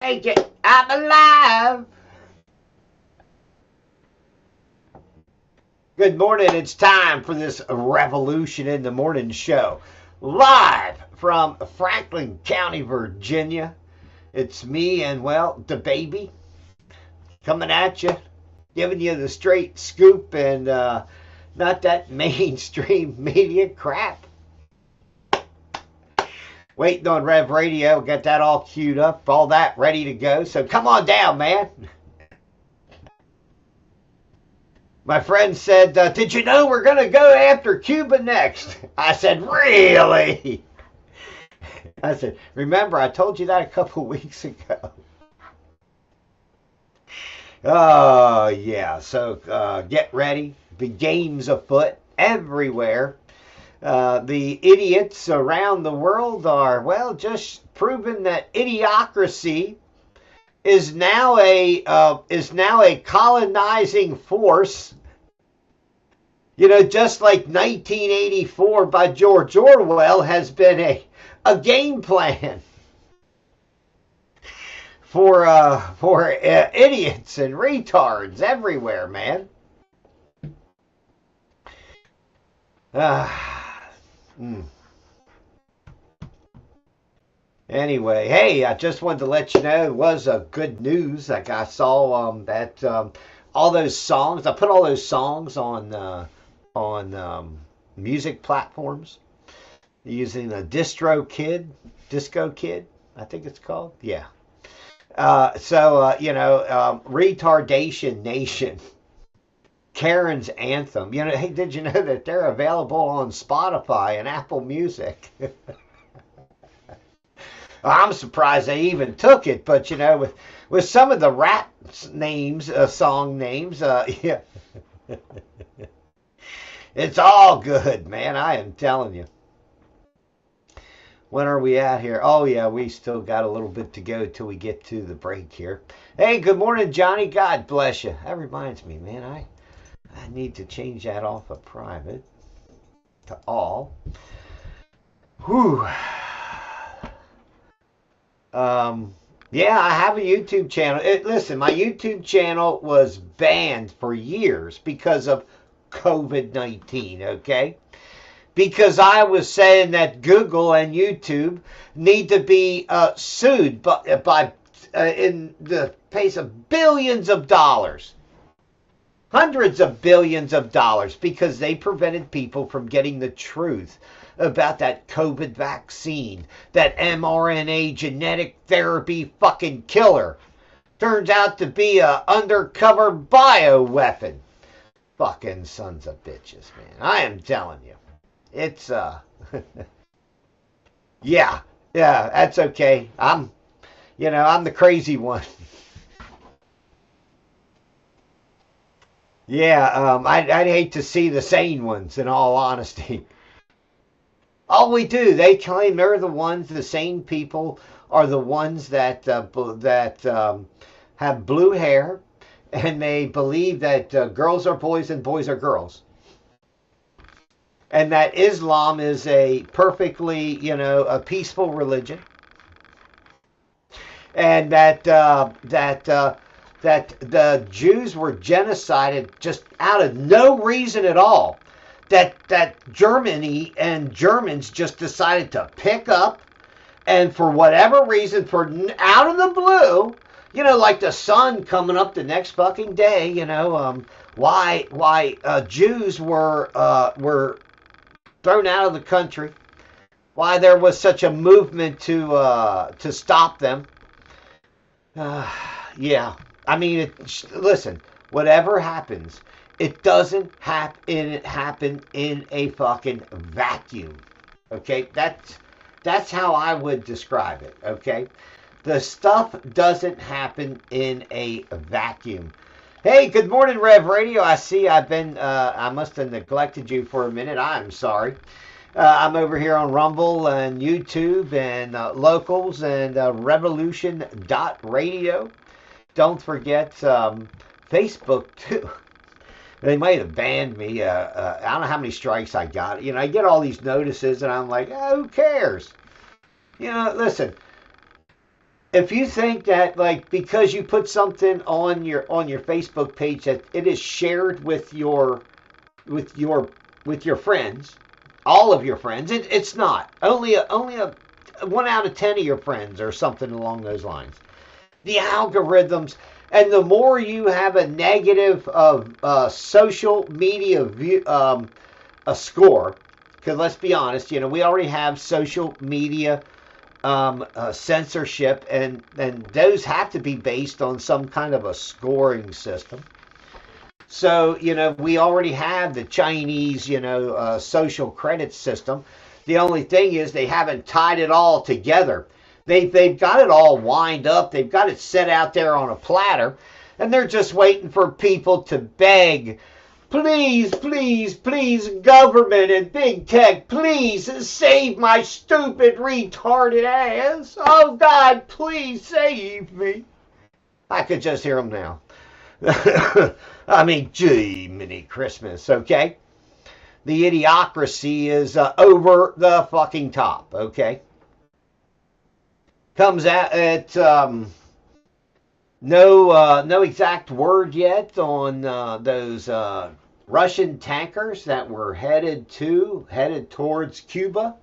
Make it. I'm alive. Good morning. It's time for this Revolution in the Morning show. Live from Franklin County, Virginia. It's me and, well, the baby coming at you, giving you the straight scoop and not that mainstream media crap. Waiting on Rev Radio. Got that all queued up, all that ready to go. So come on down, man. My friend said, did you know we're going to go after Cuba next? I said, really? I said, remember, I told you that a couple weeks ago. Oh, yeah. So get ready. The game's afoot everywhere. The idiots around the world are, well, just proving that idiocracy is now a colonizing force. You know, just like 1984 by George Orwell has been a game plan for idiots and retards everywhere, man. Anyway, hey, I just wanted to let you know it was good news. Like I saw that all those songs. I put all those songs on music platforms using the Disco Kid, I think it's called. Yeah. Retardation Nation, Karen's Anthem. You know, hey, did you know that they're available on Spotify and Apple Music? I'm surprised they even took it, but you know, with some of the rap names, song names, yeah. It's all good, man. I am telling you. When are we at here? Oh, yeah, we still got a little bit to go till we get to the break here. Hey, good morning, Johnny. God bless you. That reminds me, man, I need to change that off of private to all. Whew. Yeah, I have a YouTube channel. Listen, my YouTube channel was banned for years because of COVID-19, okay? Because I was saying that Google and YouTube need to be sued by in the pace of billions of dollars, hundreds of billions of dollars, because they prevented people from getting the truth about that COVID vaccine, that mRNA genetic therapy fucking killer. Turns out to be a undercover bioweapon. Fucking sons of bitches, man. I am telling you. It's, yeah, that's okay. I'm the crazy one. Yeah, I'd hate to see the sane ones, in all honesty. Oh, we do. They claim they're the sane people are the ones that have blue hair, and they believe that girls are boys and boys are girls, and that Islam is a perfectly, a peaceful religion, and that the Jews were genocided just out of no reason at all. That Germany and Germans just decided to pick up, and for whatever reason, out of the blue, like the sun coming up the next fucking day, why Jews were thrown out of the country, why there was such a movement to stop them. Yeah, I mean, listen, whatever happens, it doesn't happen in a fucking vacuum. Okay, that's how I would describe it. Okay, the stuff doesn't happen in a vacuum. Hey, good morning, Rev Radio. I see I must have neglected you for a minute. I'm sorry. I'm over here on Rumble and YouTube and Locals and Revolution.radio. Don't forget Facebook, too. They might have banned me. I don't know how many strikes I got. I get all these notices, and I'm like, who cares? Listen, if you think that, like, because you put something on your Facebook page that it is shared with your with your friends, all of your friends, it's not. Only a 1 out of 10 of your friends or something along those lines. The algorithms, and the more you have a negative of social media view, a score, because let's be honest, we already have social media censorship, and those have to be based on some kind of a scoring system. So, we already have the Chinese, social credit system. The only thing is they haven't tied it all together. They've got it all wind up. They've got it set out there on a platter, and they're just waiting for people to beg, please, please, please, government and big tech, please save my stupid, retarded ass. Oh, God, please save me. I could just hear them now. I mean, gee, mini Christmas, okay? The idiocracy is over the fucking top, okay? Comes out at no exact word yet on those Russian tankers that were headed towards Cuba.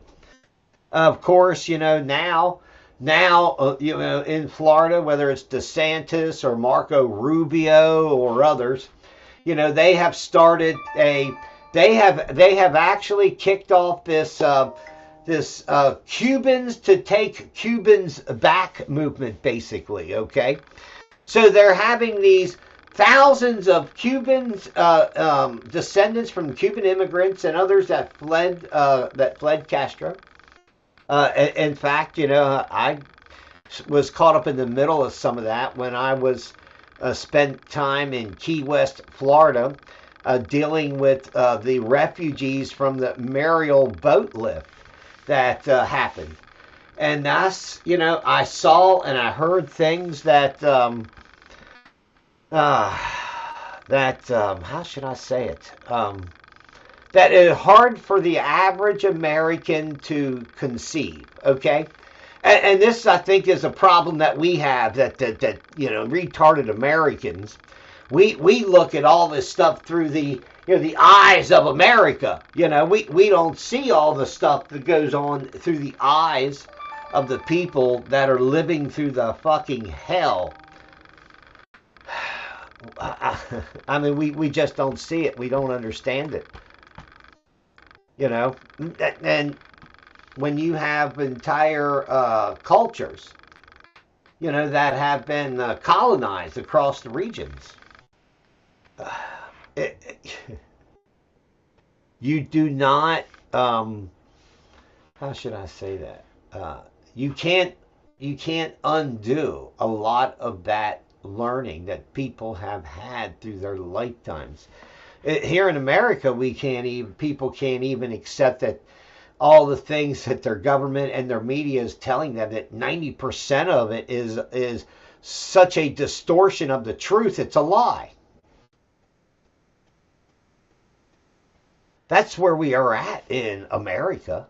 Of course, now, in Florida, whether it's DeSantis or Marco Rubio or others, they have started they have actually kicked off this Cubans to take Cubans back movement, basically. Okay, so they're having these thousands of Cubans, descendants from Cuban immigrants and others that fled Castro. In fact, I was caught up in the middle of some of that when I was spent time in Key West, Florida, dealing with the refugees from the Mariel boat lift that happened. And that's, I saw and I heard things that, how should I say it? That is hard for the average American to conceive, okay? And this, I think, is a problem that we have, that retarded Americans, we look at all this stuff through the eyes of America. We don't see all the stuff that goes on through the eyes of the people that are living through the fucking hell. I mean, we just don't see it. We don't understand it. And when you have entire cultures, that have been colonized across the regions, you do not, how should I say that? You can't undo a lot of that learning that people have had through their lifetimes. Here in America, people can't even accept that all the things that their government and their media is telling them, that 90% of it is such a distortion of the truth. It's a lie. That's where we are at in America.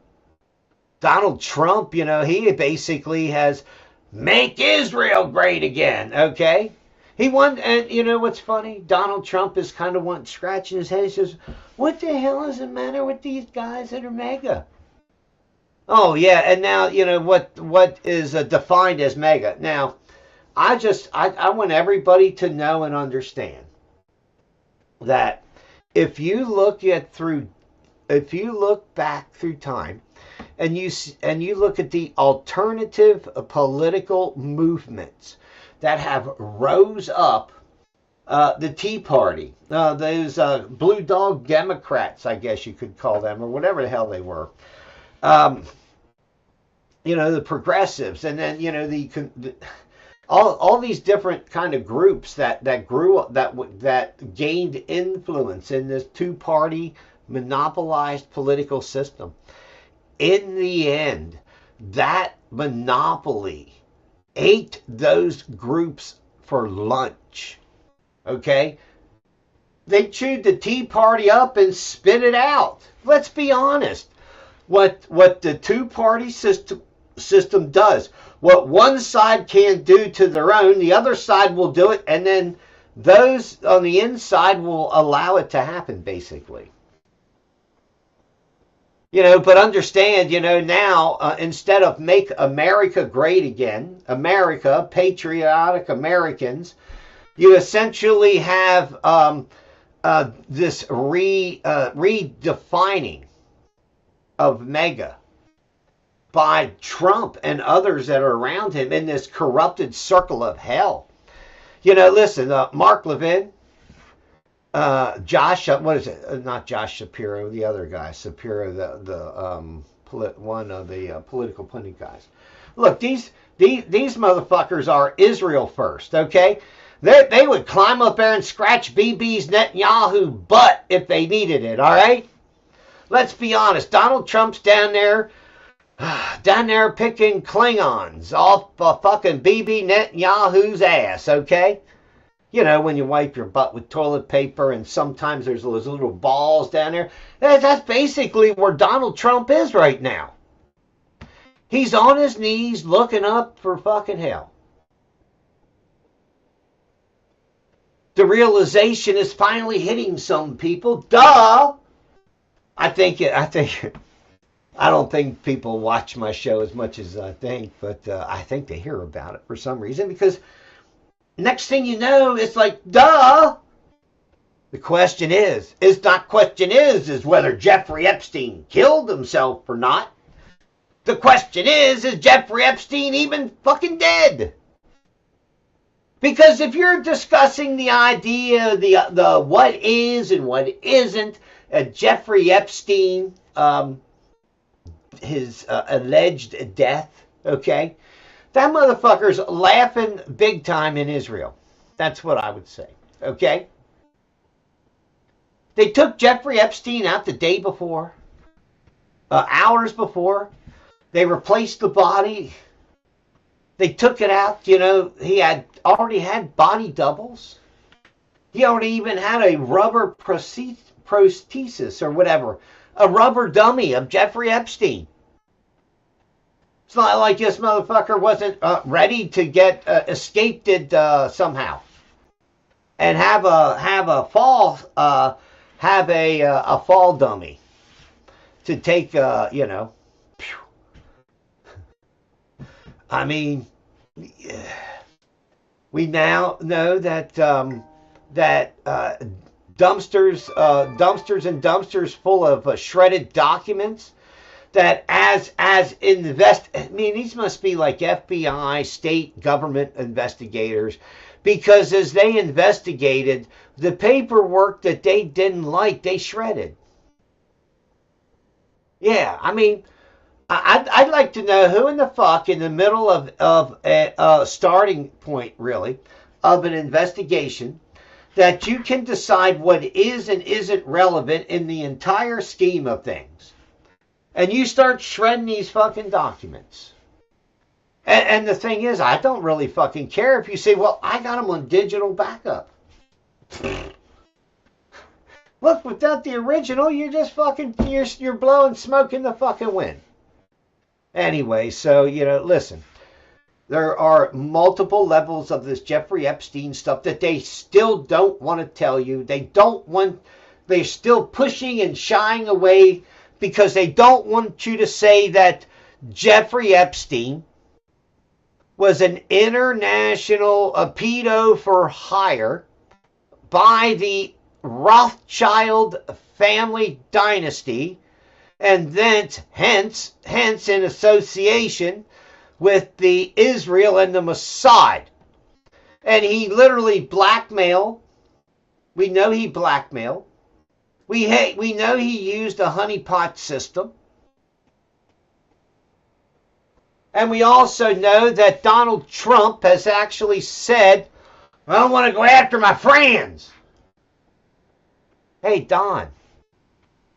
Donald Trump, he basically has make Israel great again, okay? He won, and what's funny? Donald Trump is kind of scratching his head. He says, what the hell is the matter with these guys that are mega? Oh, yeah, and now, what is defined as mega? Now, I want everybody to know and understand that if you look back through time, and you look at the alternative political movements that have rose up, the Tea Party, those blue dog Democrats, I guess you could call them, or whatever the hell they were, the progressives, and then all these different kind of groups that grew up, that gained influence in this two-party monopolized political system. In the end, that monopoly ate those groups for lunch. Okay? They chewed the Tea Party up and spit it out. Let's be honest. What the two-party system does, What one side can't do to their own, the other side will do it, and then those on the inside will allow it to happen, basically. But understand, now instead of make America great again, America, patriotic Americans, you essentially have this redefining of MAGA by Trump and others that are around him in this corrupted circle of hell. Listen, Mark Levin, Josh, what is it? Not Josh Shapiro, the other guy, Shapiro, one of the political pundit guys. Look, these motherfuckers are Israel first, okay? They would climb up there and scratch BB's Netanyahu butt if they needed it, all right? Let's be honest. Donald Trump's down there picking Klingons off fucking BB Netanyahu's ass, okay? When you wipe your butt with toilet paper and sometimes there's those little balls down there. That's basically where Donald Trump is right now. He's on his knees looking up for fucking hell. The realization is finally hitting some people. Duh! I don't think people watch my show as much as I think, but I think they hear about it for some reason because next thing you know, it's like, duh! The question is whether Jeffrey Epstein killed himself or not. The question is Jeffrey Epstein even fucking dead? Because if you're discussing the idea, the what is and what isn't, Jeffrey Epstein, his alleged death, okay? That motherfucker's laughing big time in Israel. That's what I would say, okay? They took Jeffrey Epstein out the day before, hours before. They replaced the body. They took it out, he had already had body doubles. He already even had a rubber prosthesis or whatever, a rubber dummy of Jeffrey Epstein. It's not like this motherfucker wasn't ready to get escaped it somehow and have a fall dummy to take I mean, we now know that dumpsters and dumpsters full of shredded documents. That these must be like FBI, state government investigators, because as they investigated the paperwork that they didn't like, they shredded. Yeah, I mean. I'd like to know who in the fuck in the middle of a starting point, really, of an investigation that you can decide what is and isn't relevant in the entire scheme of things. And you start shredding these fucking documents. And the thing is, I don't really fucking care if you say, well, I got them on digital backup. Look, without the original, you're just fucking, you're blowing smoke in the fucking wind. Anyway, so, listen, there are multiple levels of this Jeffrey Epstein stuff that they still don't want to tell you. They're still pushing and shying away because they don't want you to say that Jeffrey Epstein was an international pedo for hire by the Rothschild family dynasty, and then hence in association with the Israel and the Mossad. And he literally blackmailed. We know he blackmailed. We know he used a honeypot system. And we also know that Donald Trump has actually said, I don't want to go after my friends. Hey, Don.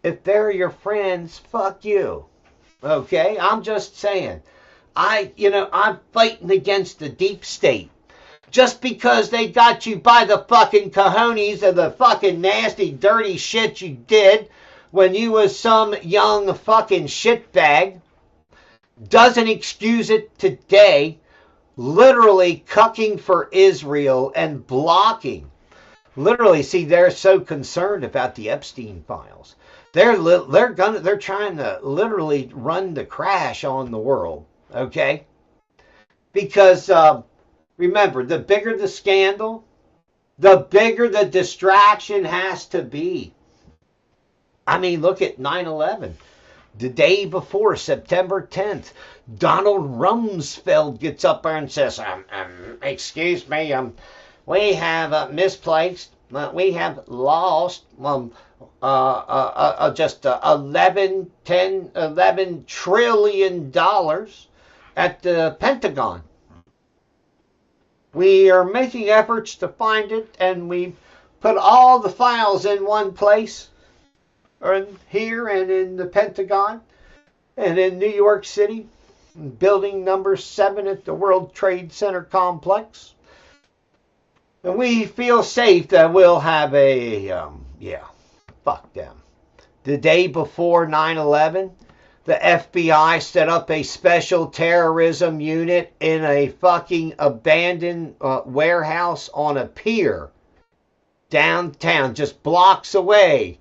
If they're your friends, fuck you. Okay? I'm just saying. I'm fighting against the deep state. Just because they got you by the fucking cojones of the fucking nasty, dirty shit you did when you was some young fucking shitbag doesn't excuse it today, literally cucking for Israel and blocking. Literally, see, they're so concerned about the Epstein files. They're trying to literally run the crash on the world, okay? Because remember, the bigger the scandal, the bigger the distraction has to be. I mean, look at 9/11. The day before, September 10th, Donald Rumsfeld gets up there and says, excuse me, we have misplaced, we have lost just $11 trillion at the Pentagon. We are making efforts to find it, and we put all the files in one place, or here and in the Pentagon, and in New York City, building number 7 at the World Trade Center complex. And we feel safe that we'll have a, fuck them. The day before 9/11, the FBI set up a special terrorism unit in a fucking abandoned warehouse on a pier downtown, just blocks away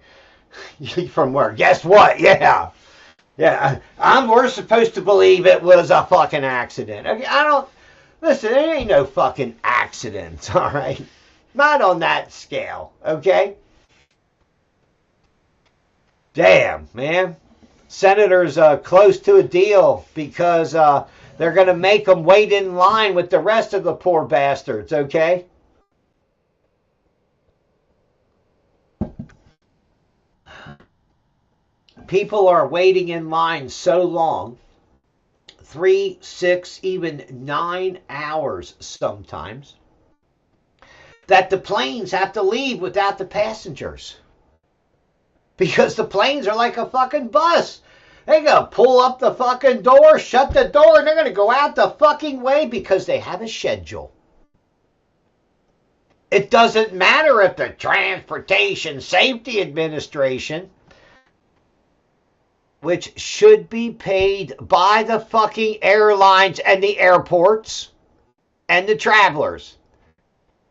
from where? Guess what? Yeah. We're supposed to believe it was a fucking accident. Okay, listen, there ain't no fucking accidents, all right? Not on that scale, okay? Damn, man. Senators close to a deal because they're going to make them wait in line with the rest of the poor bastards, okay? People are waiting in line so long, 3, 6, even 9 hours sometimes, that the planes have to leave without the passengers. Because the planes are like a fucking bus. They're going to pull up the fucking door, shut the door, and they're going to go out the fucking way because they have a schedule. It doesn't matter if the Transportation Safety Administration, which should be paid by the fucking airlines and the airports and the travelers.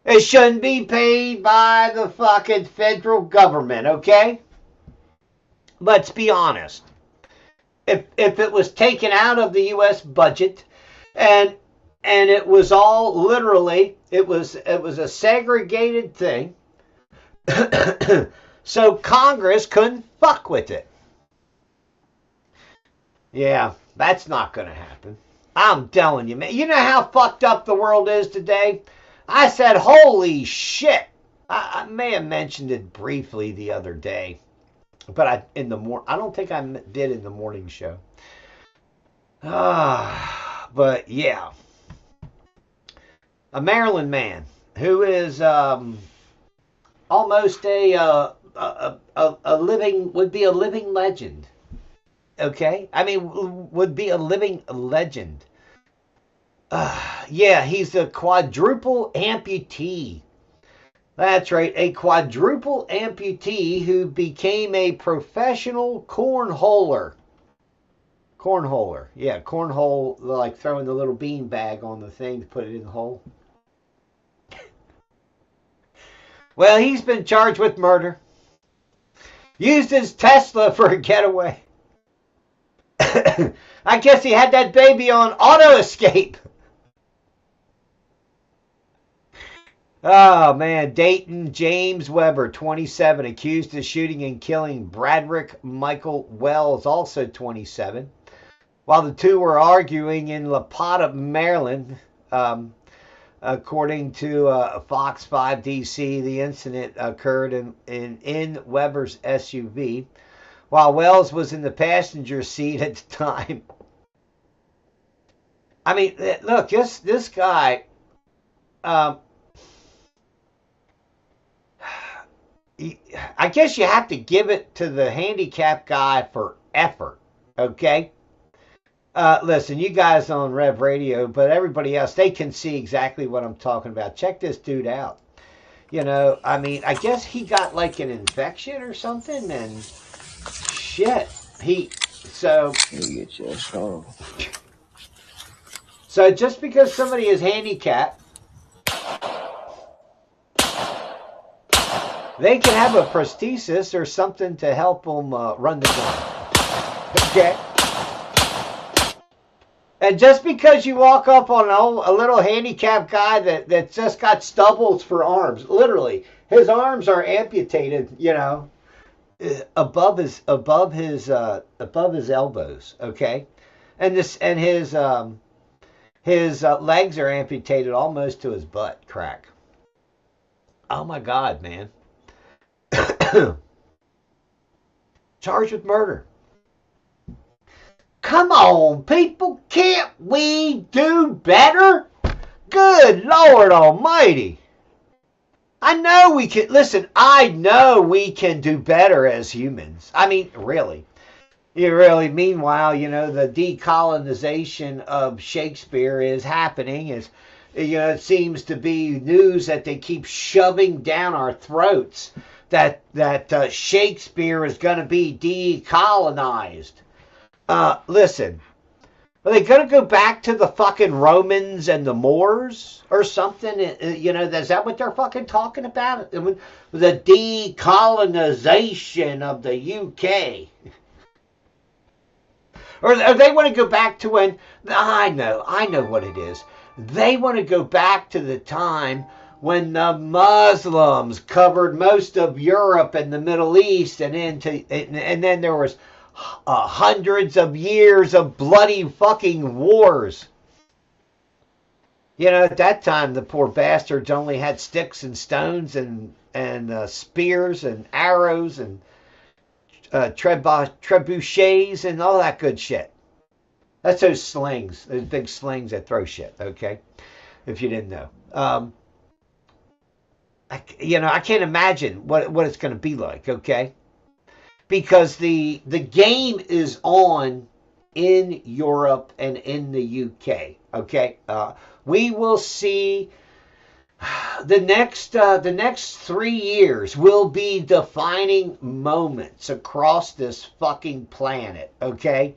It shouldn't be paid by the fucking federal government, okay? Let's be honest. If it was taken out of the U.S. budget and it was all literally, it was a segregated thing, so Congress couldn't fuck with it. Yeah, that's not going to happen. I'm telling you, man. You know how fucked up the world is today? I said, holy shit. I may have mentioned it briefly the other day, but I don't think I did in the morning show. But yeah, a Maryland man who is almost a living, would be a living legend. Okay? I mean, would be a living legend. Yeah, he's a quadruple amputee. That's right, a quadruple amputee who became a professional cornholer. Cornholer. Yeah, cornhole, like throwing the little bean bag on the thing to put it in the hole. Well, he's been charged with murder. Used his Tesla for a getaway. I guess he had that baby on auto escape. Oh, man. Dayton James Weber, 27, accused of shooting and killing Bradrick Michael Wells, also 27. While the two were arguing in La Pata, Maryland, according to Fox 5 DC, the incident occurred in Weber's SUV, while Wells was in the passenger seat at the time. I mean, look, this guy, I guess you have to give it to the handicapped guy for effort, okay? Listen, you guys on Rev Radio, but everybody else, they can see exactly what I'm talking about. Check this dude out. You know, I mean, I guess he got like an infection or something, and shit, so... You get your phone. So just because somebody is handicapped, they can have a prosthesis or something to help them run the gun. Okay? And just because you walk up on a little handicapped guy that just got stubbles for arms, literally, his arms are amputated, above his elbows, okay? And his legs are amputated almost to his butt crack. Oh my God, man. Charged with murder. Come on, people, can't we do better? Good Lord Almighty. I know we can, listen, I know we can do better as humans. I mean, really. Meanwhile, the decolonization of Shakespeare is happening. It seems to be news that they keep shoving down our throats that Shakespeare is going to be decolonized. Listen, are they going to go back to the fucking Romans and the Moors or something? Is that what they're fucking talking about? The decolonization of the UK. Or they want to go back to when, I know what it is. They want to go back to the time when the Muslims covered most of Europe and the Middle East, and then there was hundreds of years of bloody fucking wars. At that time, the poor bastards only had sticks and stones and spears and arrows and trebuchets and all that good shit. That's those slings, those big slings that throw shit, okay? If you didn't know. I can't imagine what it's going to be like, okay? Because the game is on in Europe and in the UK. Okay, we will see the next 3 years will be defining moments across this fucking planet. Okay,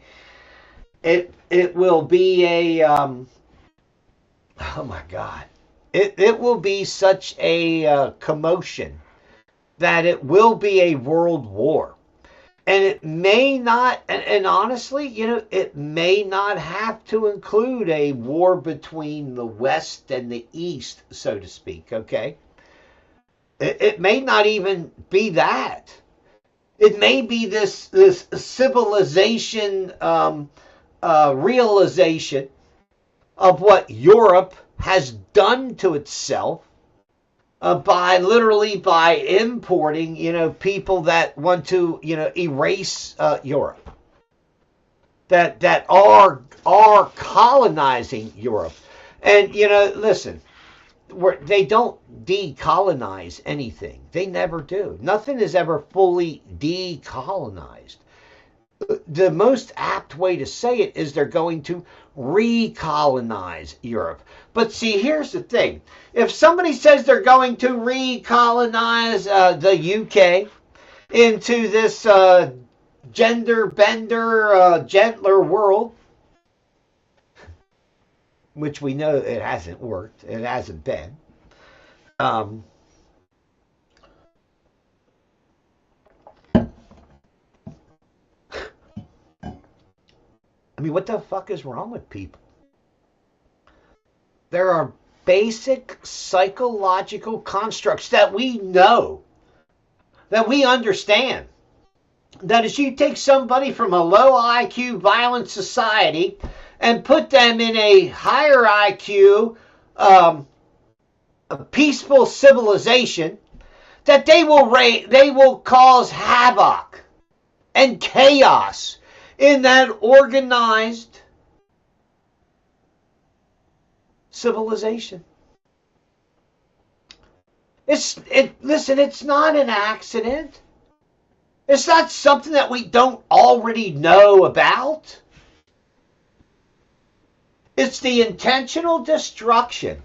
it will be a oh my God, it will be such a commotion that it will be a world war. And it may not, and honestly, it may not have to include a war between the West and the East, so to speak, okay? It may not even be that. It may be this civilization realization of what Europe has done to itself, by importing, people that want to, erase Europe, that are colonizing Europe. And, listen, they don't decolonize anything. They never do. Nothing is ever fully decolonized. The most apt way to say it is they're going to recolonize Europe. But see, here's the thing. If somebody says they're going to recolonize the UK into this gender bender, gentler world, which we know it hasn't worked, it hasn't been, I mean, what the fuck is wrong with people? There are basic psychological constructs that we know, that we understand. That is, you take somebody from a low IQ violent society and put them in a higher IQ, a peaceful civilization, that they will cause havoc and chaos in that organized civilization. Listen, it's not an accident. It's not something that we don't already know about. It's the intentional destruction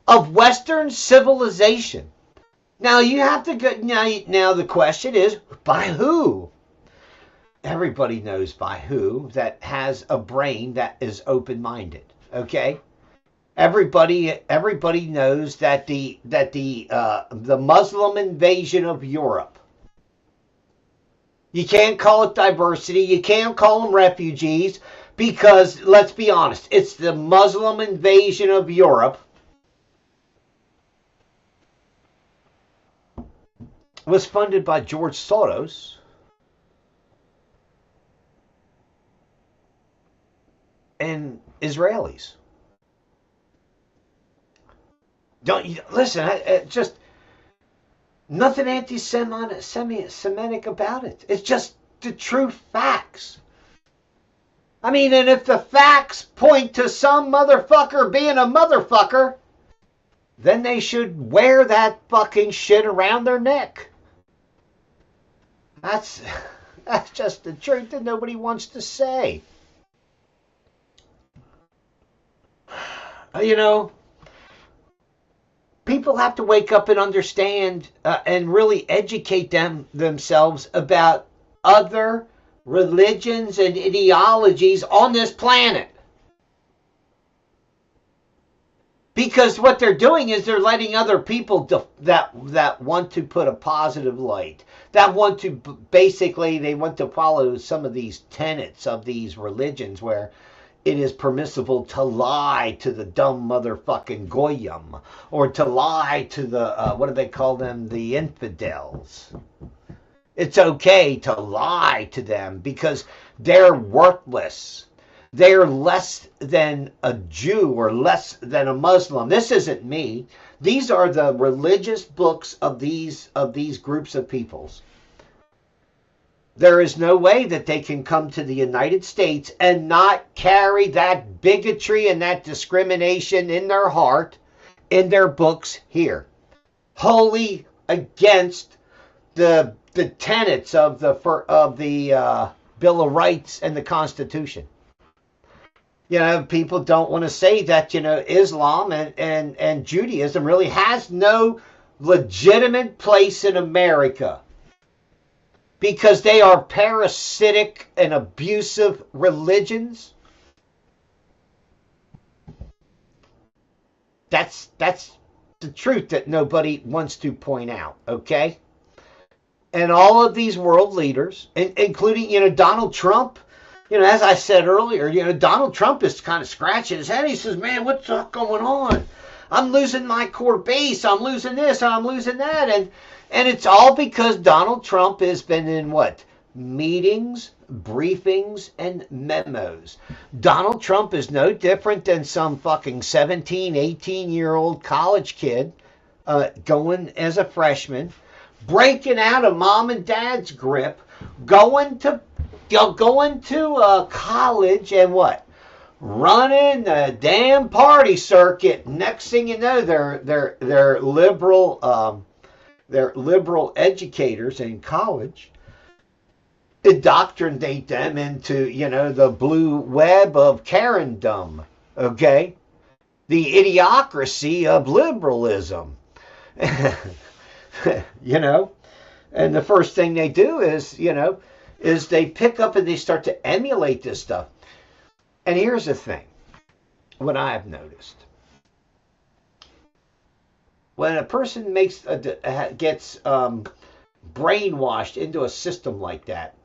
of Western civilization. Now you have to go. Now the question is, by who? Everybody knows by who that has a brain that is open-minded. Okay, everybody knows that the Muslim invasion of Europe. You can't call it diversity. You can't call them refugees because let's be honest, it's the Muslim invasion of Europe was funded by George Soros and Israelis. Don't you listen? Just nothing anti-Semitic about it. It's just the true facts. I mean, and if the facts point to some motherfucker being a motherfucker, then they should wear that fucking shit around their neck. That's that's just the truth that nobody wants to say. You know, people have to wake up and understand and really educate themselves about other religions and ideologies on this planet. Because what they're doing is they're letting other people that want to put a positive light, that want to basically, they want to follow some of these tenets of these religions where it is permissible to lie to the dumb motherfucking goyim or to lie to the, what do they call them, the infidels. It's okay to lie to them because they're worthless. They're less than a Jew or less than a Muslim. This isn't me. These are the religious books of these groups of peoples. There is no way that they can come to the United States and not carry that bigotry and that discrimination in their heart, in their books here. Wholly against the tenets of the Bill of Rights and the Constitution. You know, people don't want to say that, you know, Islam and Judaism really has no legitimate place in America because they are parasitic and abusive religions. That's the truth that nobody wants to point out, okay? And all of these world leaders, including, you know, Donald Trump, you know, as I said earlier, you know, Donald Trump is kind of scratching his head. He says, man, what's going on? I'm losing my core base. I'm losing this. I'm losing that. And it's all because Donald Trump has been in what? Meetings, briefings, and memos. Donald Trump is no different than some fucking 17, 18-year-old college kid going as a freshman, breaking out of mom and dad's grip, going to college and what? Running the damn party circuit. Next thing you know, they're liberal educators in college. Indoctrinate them into, you know, the blue web of Karendom. Okay, the idiocracy of liberalism. You know, and the first thing they do is, you know, is they pick up and they start to emulate this stuff. And here's the thing, what I have noticed. When a person gets brainwashed into a system like that,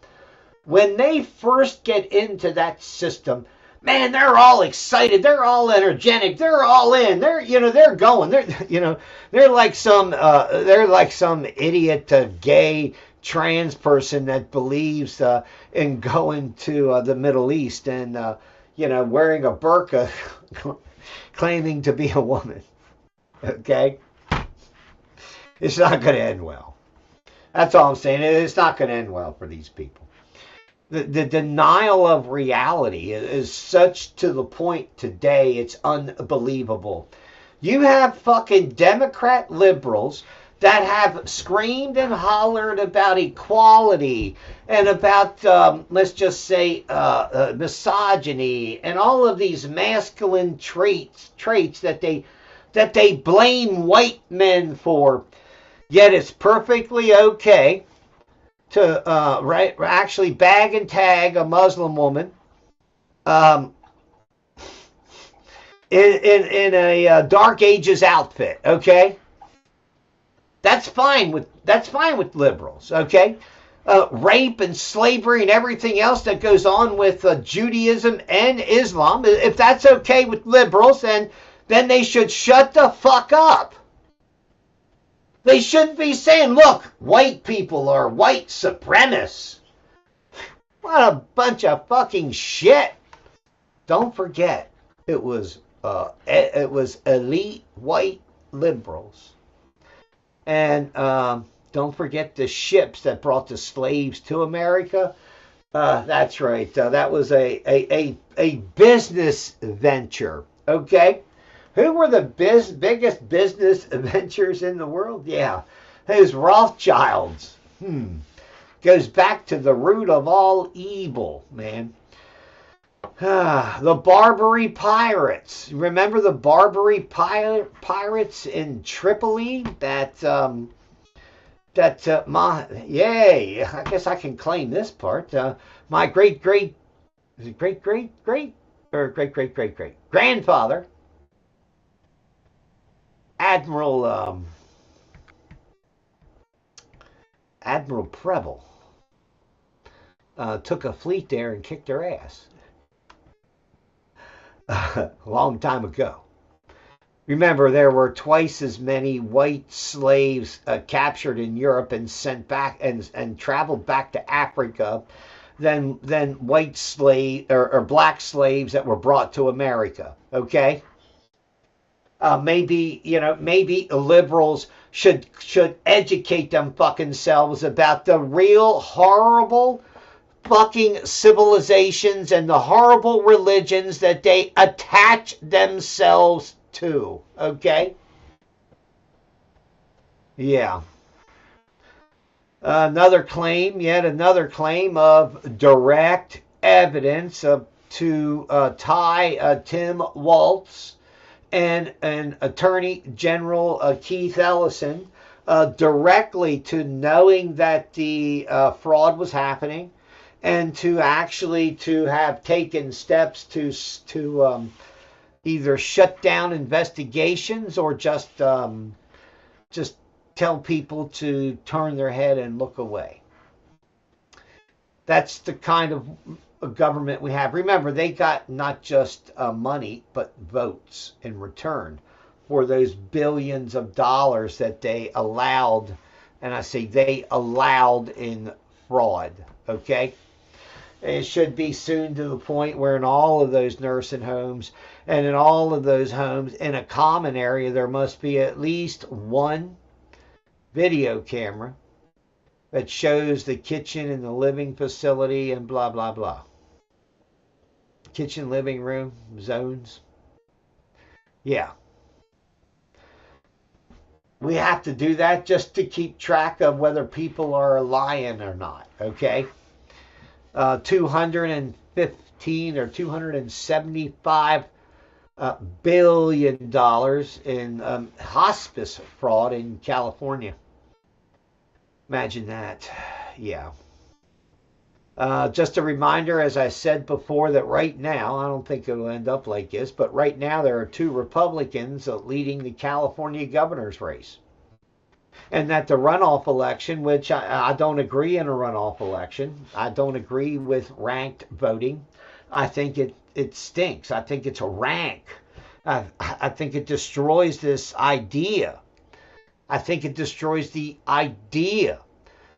when they first get into that system, man, they're all excited, they're all energetic, they're all in, they're going, they're like some idiot gay trans person that believes in going to the Middle East and wearing a burqa, claiming to be a woman. Okay, it's not going to end well. That's all I'm saying. It's not going to end well for these people. The denial of reality is such to the point today, it's unbelievable. You have fucking Democrat liberals that have screamed and hollered about equality and about, let's just say, misogyny and all of these masculine traits that they blame white men for. Yet it's perfectly okay to actually bag and tag a Muslim woman, in a Dark Ages outfit, okay? That's fine with liberals, okay? Rape and slavery and everything else that goes on with Judaism and Islam, if that's okay with liberals, then they should shut the fuck up. They shouldn't be saying, look, white people are white supremacists. What a bunch of fucking shit. Don't forget, it was elite white liberals. And don't forget the ships that brought the slaves to America. That's right. That was a business venture. Okay? Who were the biggest business ventures in the world? Yeah, those Rothschilds. Goes back to the root of all evil, man. The Barbary pirates. Remember the Barbary pirates in Tripoli? I guess I can claim this part. My great grandfather, Admiral Preble, took a fleet there and kicked their ass. A long time ago. Remember, there were twice as many white slaves captured in Europe and sent back and traveled back to Africa than white slave or black slaves that were brought to America. Okay, maybe liberals should educate them fucking selves about the real horrible fucking civilizations and the horrible religions that they attach themselves to. Okay? Yeah. Yet another claim of direct evidence to tie Tim Walz and Attorney General Keith Ellison directly to knowing that the fraud was happening, and to have taken steps to either shut down investigations or just tell people to turn their head and look away. That's the kind of government we have. Remember, they got not just money, but votes in return for those billions of dollars that they allowed, and I say they allowed in fraud, okay? It should be soon to the point where in all of those nursing homes and in all of those homes in a common area, there must be at least one video camera that shows the kitchen and the living facility and blah, blah, blah. Kitchen, living room, zones. Yeah. We have to do that just to keep track of whether people are lying or not, okay? $215 or $275 billion in hospice fraud in California. Imagine that. Yeah. Just a reminder, as I said before, that right now, I don't think it will end up like this, but right now there are two Republicans leading the California governor's race. And that the runoff election, which I don't agree in a runoff election. I don't agree with ranked voting. I think it stinks. I think it's a rank. I think it destroys this idea. I think it destroys the idea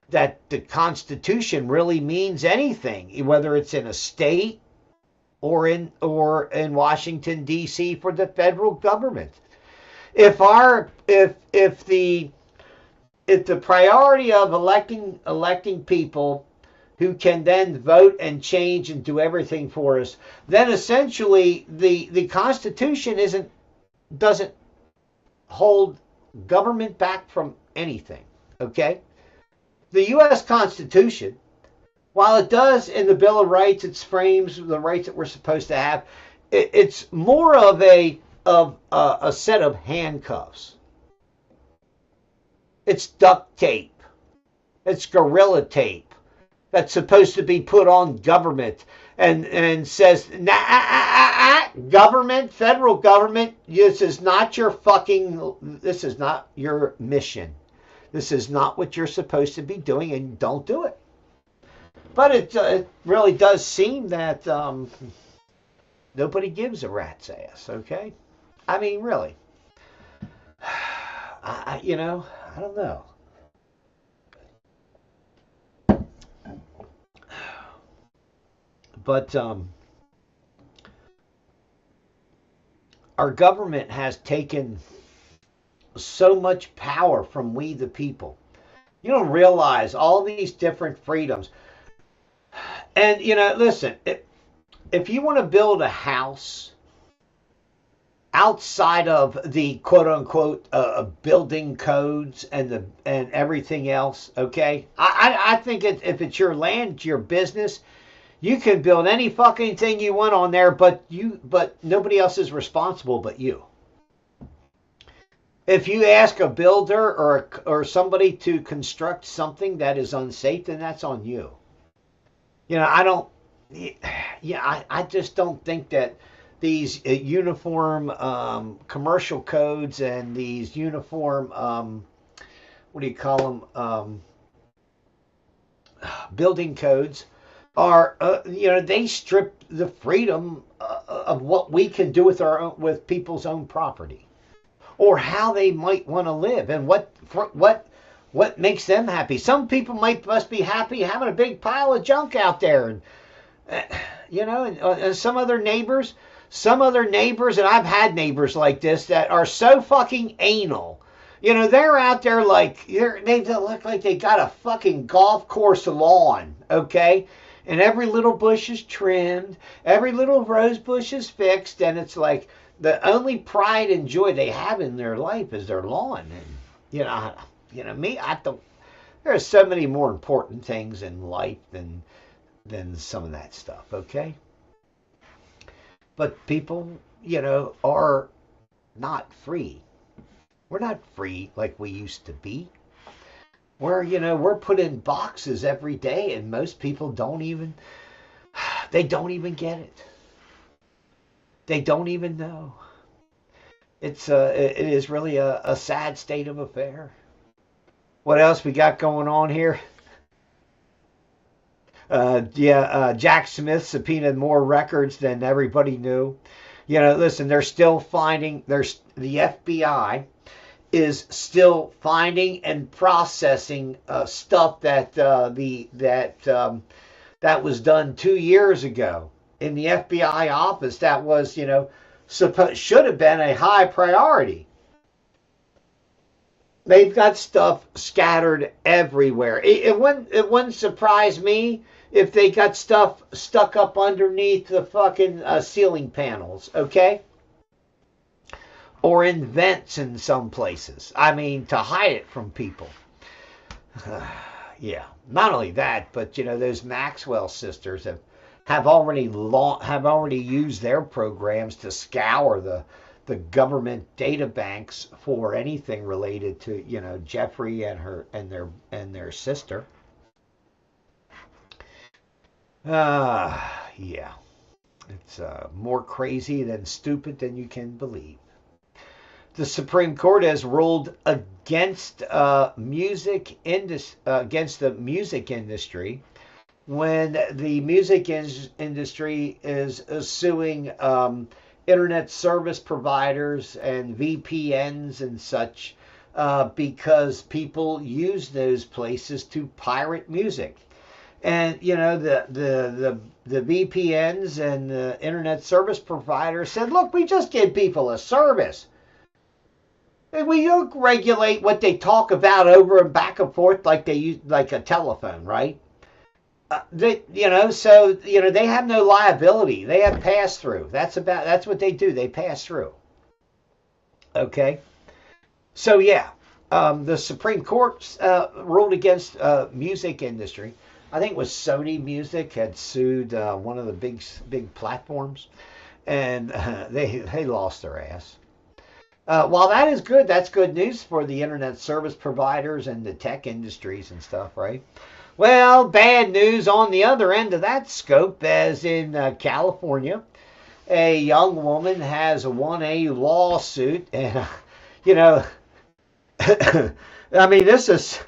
that the Constitution really means anything, whether it's in a state or in Washington, D.C. for the federal government. If the priority of electing people who can then vote and change and do everything for us, then essentially the Constitution doesn't hold government back from anything. Okay? The U.S. Constitution, while it does in the Bill of Rights, it frames the rights that we're supposed to have, it's more of a set of handcuffs. It's duct tape. It's gorilla tape that's supposed to be put on government and says, nah, Government, federal government, this is not your fucking, this is not your mission. This is not what you're supposed to be doing, and don't do it. But it really does seem that nobody gives a rat's ass, okay? I mean, really. I don't know. But our government has taken so much power from we the people. You don't realize all these different freedoms. And, listen, if you want to build a house outside of the quote unquote building codes and everything else, okay, I think if it's your land, it's your business, you can build any fucking thing you want on there, but nobody else is responsible but you. If you ask a builder or somebody to construct something that is unsafe, then that's on you. I just don't think that these uniform commercial codes and these uniform, what do you call them, building codes are, they strip the freedom of what we can do with people's own property, or how they might want to live, and what makes them happy. Some people must be happy having a big pile of junk out there, and and some other neighbors, and I've had neighbors like this that are so fucking anal. They're out there like they look like they got a fucking golf course lawn, okay? And every little bush is trimmed, every little rose bush is fixed, and it's like the only pride and joy they have in their life is their lawn. And me, I don't. There are so many more important things in life than some of that stuff. Okay, but people, are not free. We're not free like we used to be. We're put in boxes every day, and most people don't even get it. They don't even know. It is really a sad state of affair. What else we got going on here? Jack Smith subpoenaed more records than everybody knew. Listen, they're still finding. The FBI is still finding and processing stuff that was done 2 years ago in the FBI office. That was, should have been a high priority. They've got stuff scattered everywhere. It wouldn't surprise me if they got stuff stuck up underneath the fucking ceiling panels, okay? Or in vents in some places. I mean, to hide it from people. Yeah. Not only that, but those Maxwell sisters have already used their programs to scour the government data banks for anything related to Jeffrey and their sister. Yeah. It's more crazy than stupid than you can believe. The Supreme Court has ruled against against the music industry when the music industry is suing internet service providers and VPNs and such because people use those places to pirate music. And the VPNs and the internet service providers said, look, we just give people a service. We don't regulate what they talk about over and back and forth like they use, like a telephone, right? They have no liability. They have pass through. That's what they do. They pass through. Okay. So yeah, the Supreme Court ruled against music industry. I think it was Sony Music had sued one of the big platforms, and they lost their ass. While that is good, that's good news for the internet service providers and the tech industries and stuff, right? Well, bad news on the other end of that scope, as in California. a young woman has won a lawsuit, and you know, I mean, this is.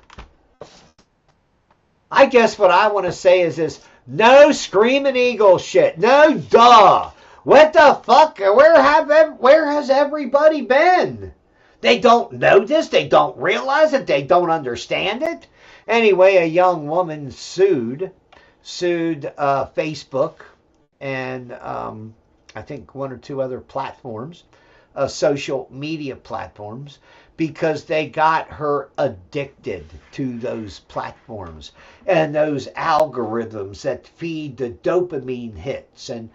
I guess what I want to say is this: no screaming eagle shit. No, duh. What the fuck? Where has everybody been? They don't know this. They don't realize it. They don't understand it. Anyway, a young woman sued Facebook and I think one or two other platforms, social media platforms, because they got her addicted to those platforms and those algorithms that feed the dopamine hits and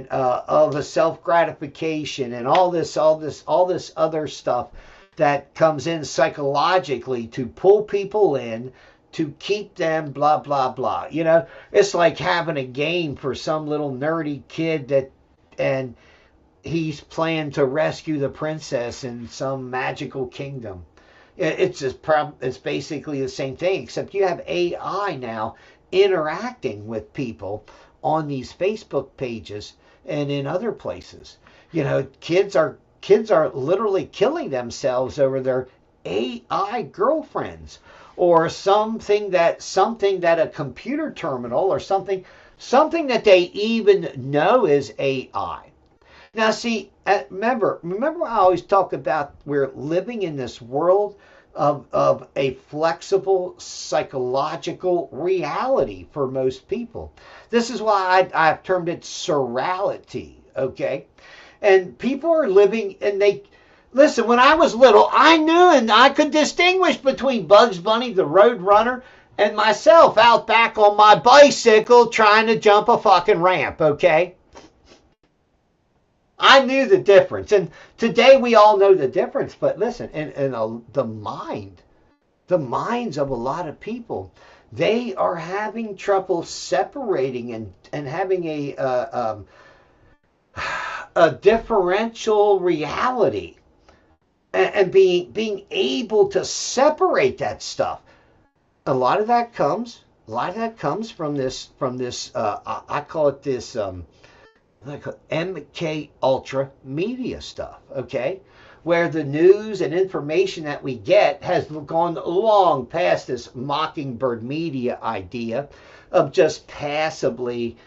of a self gratification and all this other stuff that comes in psychologically to pull people in, to keep them blah blah blah. You know, it's like having a game for some little nerdy kid and he's playing to rescue the princess in some magical kingdom. It's basically the same thing, except you have AI now interacting with people on these Facebook pages and in other places. You know, kids are literally killing themselves over their AI girlfriends, or something that a computer terminal or something that they even know is AI. Now, see, remember, I always talk about we're living in this world of a flexible psychological reality for most people. This is why I've termed it surreality, okay? And people are living, and they, listen, when I was little, I knew and I could distinguish between Bugs Bunny, the Road Runner, and myself out back on my bicycle trying to jump a fucking ramp, okay? I knew the difference, and today we all know the difference. But listen, the minds of a lot of people, they are having trouble separating and having a differential reality, and being able to separate that stuff. A lot of that comes from this I call it this. Like MK Ultra media stuff, okay? Where the news and information that we get has gone long past this mockingbird media idea of just passively,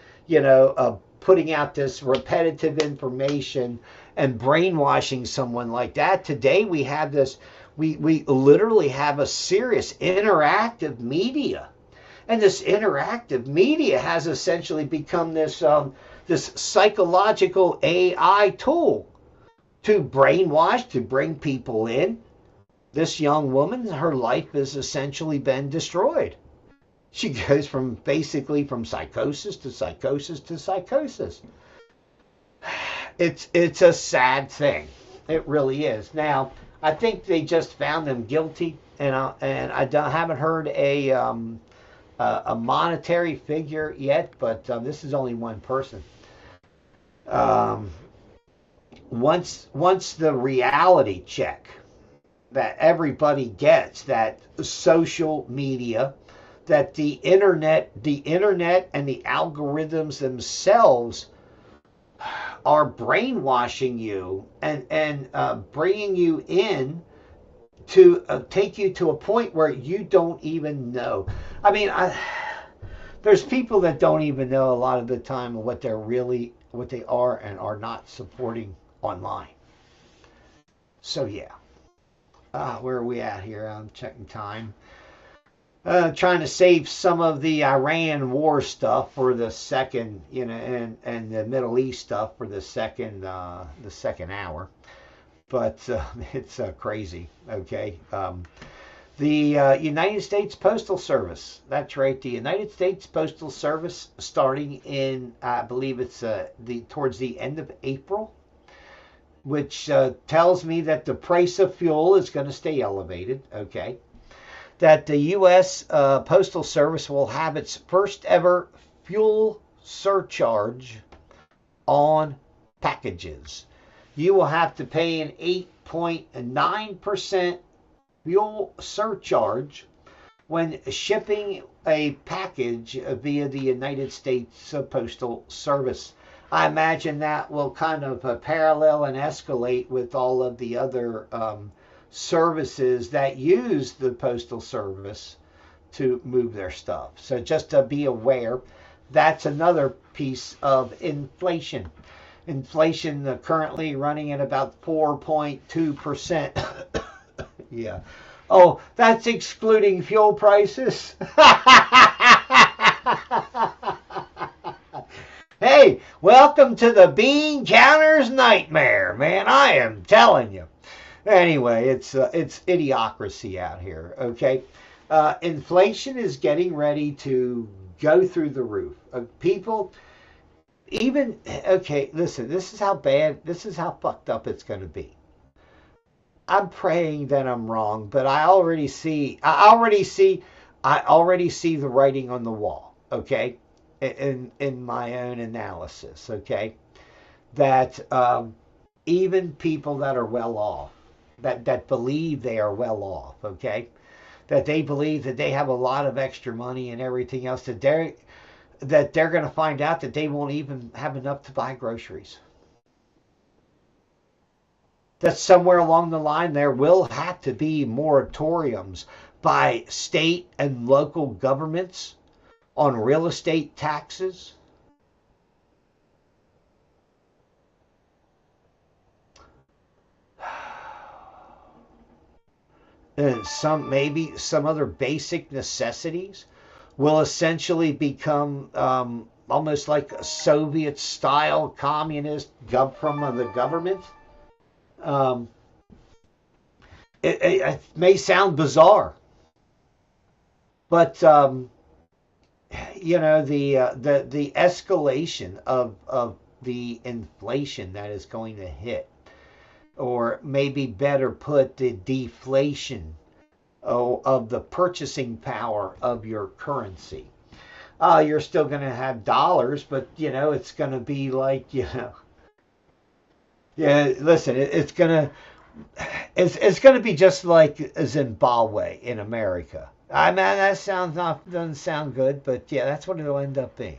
putting out this repetitive information and brainwashing someone like that. Today we have this, we literally have a serious interactive media. And this interactive media has essentially become this psychological AI tool to brainwash, to bring people in. This young woman, her life has essentially been destroyed. She goes from psychosis to psychosis to psychosis. It's a sad thing. It really is. Now, I think they just found them guilty, and I haven't heard a monetary figure yet, but this is only one person. Once the reality check that everybody gets, that social media, that the internet and the algorithms themselves are brainwashing you and bringing you in to take you to a point where you don't even know. I mean, there's people that don't even know a lot of the time what they are and are not supporting online. So yeah, where are we at here? I'm checking time. Trying to save some of the Iran war stuff for the second, and the Middle East stuff for the second hour. But it's crazy. Okay. The United States Postal Service. That's right. The United States Postal Service, starting in, I believe it's towards the end of April, which tells me that the price of fuel is going to stay elevated. Okay. That the U.S. Postal Service will have its first ever fuel surcharge on packages. You will have to pay an 8.9% fuel surcharge when shipping a package via the United States Postal Service. I imagine that will kind of parallel and escalate with all of the other services that use the Postal Service to move their stuff. So just to be aware, that's another piece of inflation. Inflation currently running at about 4.2%. Yeah. Oh, that's excluding fuel prices. Hey, welcome to the bean counter's nightmare, man. I am telling you. Anyway, it's idiocracy out here. Okay, inflation is getting ready to go through the roof. People, even okay. Listen, this is how bad. This is how fucked up it's going to be. I'm praying that I'm wrong, but I already see. I already see the writing on the wall. Okay, in my own analysis. Okay, that even people that are well off, that believe they are well off, okay, that they believe that they have a lot of extra money and everything else, that they're going to find out that they won't even have enough to buy groceries. That somewhere along the line there will have to be moratoriums by state and local governments on real estate taxes. And maybe some other basic necessities will essentially become almost like a Soviet style communist from the government. Um, it may sound bizarre, but the escalation of the inflation that is going to hit, or maybe better put, the deflation of the purchasing power of your currency. You're still going to have dollars, but it's going to be like yeah. Listen, it's going to be just like Zimbabwe in America. I mean, that doesn't sound good, but yeah, that's what it'll end up being.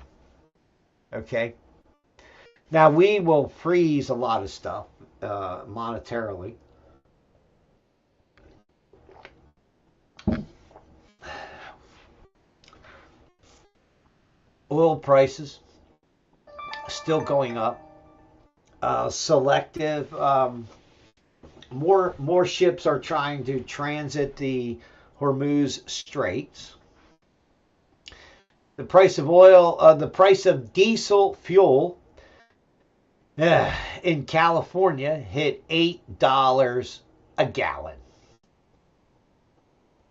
Okay. Now we will freeze a lot of stuff monetarily. Oil prices still going up. Selective. More ships are trying to transit the Hormuz Straits. The price of oil, the price of diesel fuel in California hit $8 a gallon.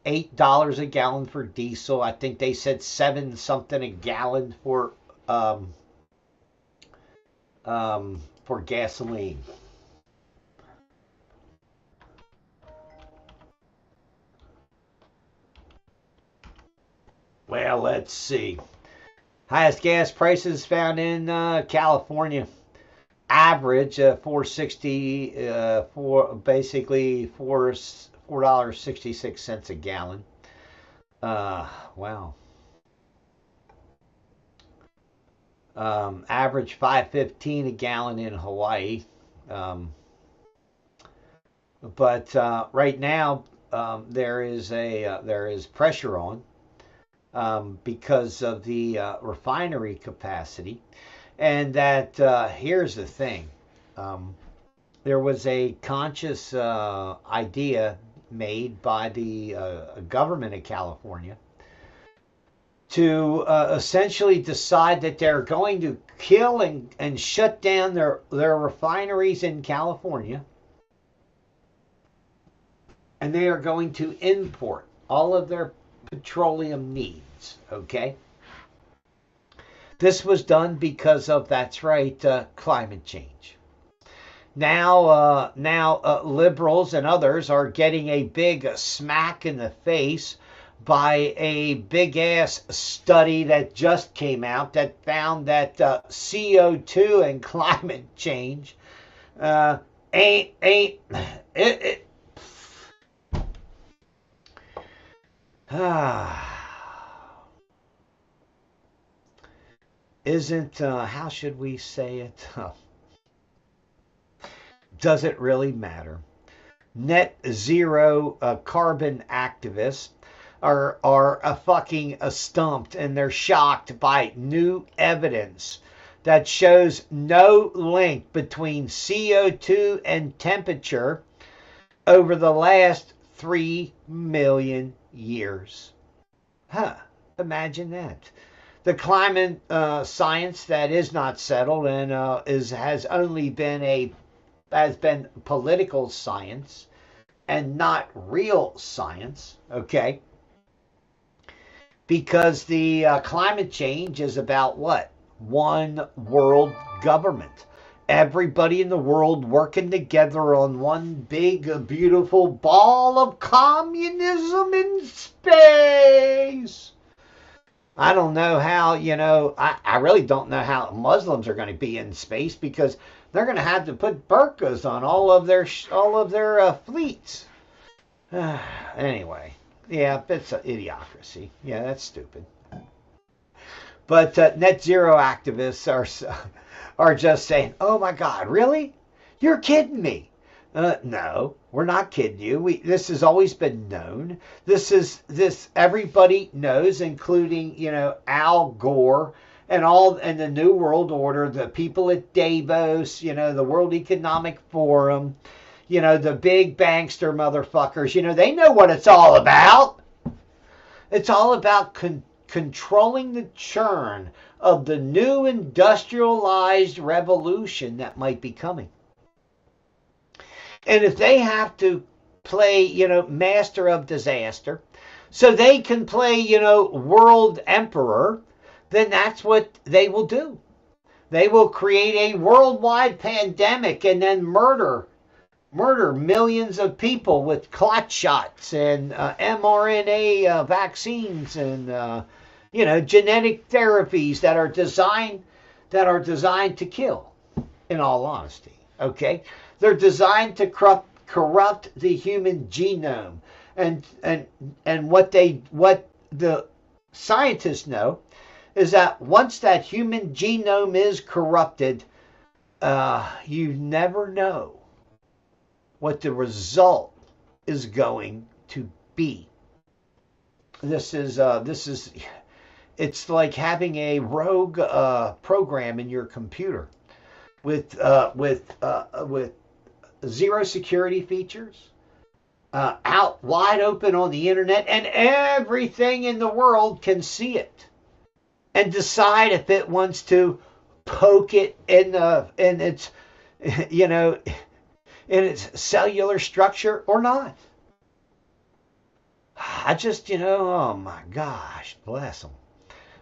$8 a gallon for diesel. I think they said 7 something a gallon for gasoline. Well, let's see. Highest gas prices found in California. Average 460 for basically $4.66 a gallon. Wow. Average 5.15 a gallon in Hawaii. But right now there is pressure on because of the refinery capacity. And that here's the thing. There was a conscious idea made by the government of California to essentially decide that they're going to kill and shut down their refineries in California, and they are going to import all of their petroleum needs. Okay. This was done because of, that's right, climate change. Now liberals and others are getting a big smack in the face by a big ass study that just came out that found that CO2 and climate change ain't it. isn't, how should we say it? Does it really matter? Net zero carbon activists are fucking stumped, and they're shocked by new evidence that shows no link between CO2 and temperature over the last 3 million years. Huh, imagine that. The climate science that is not settled and has been political science and not real science, okay? Because the climate change is about what? One world government. Everybody in the world working together on one big, beautiful ball of communism in space. I don't know how, I really don't know how Muslims are going to be in space, because they're going to have to put burqas on all of their fleets. Anyway, yeah, it's an idiocracy. Yeah, that's stupid. But net zero activists are just saying, "Oh my God, really? You're kidding me?" No, we're not kidding you. This has always been known. This everybody knows, including Al Gore and the New World Order, the people at Davos, the World Economic Forum, the big bankster motherfuckers. They know what it's all about. It's all about controlling the churn of the new industrialized revolution that might be coming. And if they have to play, master of disaster, so they can play, world emperor, then that's what they will do. They will create a worldwide pandemic and then murder millions of people with clot shots and mRNA vaccines and genetic therapies that are designed to kill. In all honesty, okay, they're designed to corrupt the human genome, and what the scientists know is that once that human genome is corrupted, you never know what the result is going to be. It's like having a rogue program in your computer with zero security features, out wide open on the internet, and everything in the world can see it and decide if it wants to poke it in its in its cellular structure or not. I just, oh my gosh, bless them.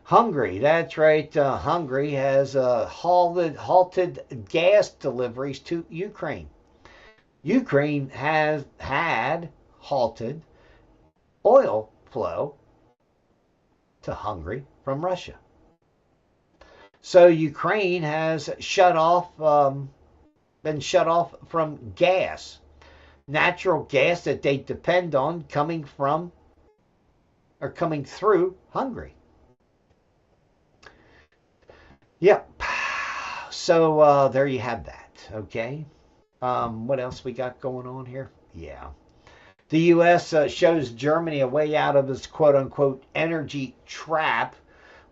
Hungary, that's right. Hungary has halted gas deliveries to Ukraine. Ukraine has had halted oil flow to Hungary from Russia. So Ukraine has been shut off from gas, natural gas that they depend on coming through Hungary. Yep. So there you have that. Okay. What else we got going on here? Yeah. The U.S. Shows Germany a way out of its quote-unquote energy trap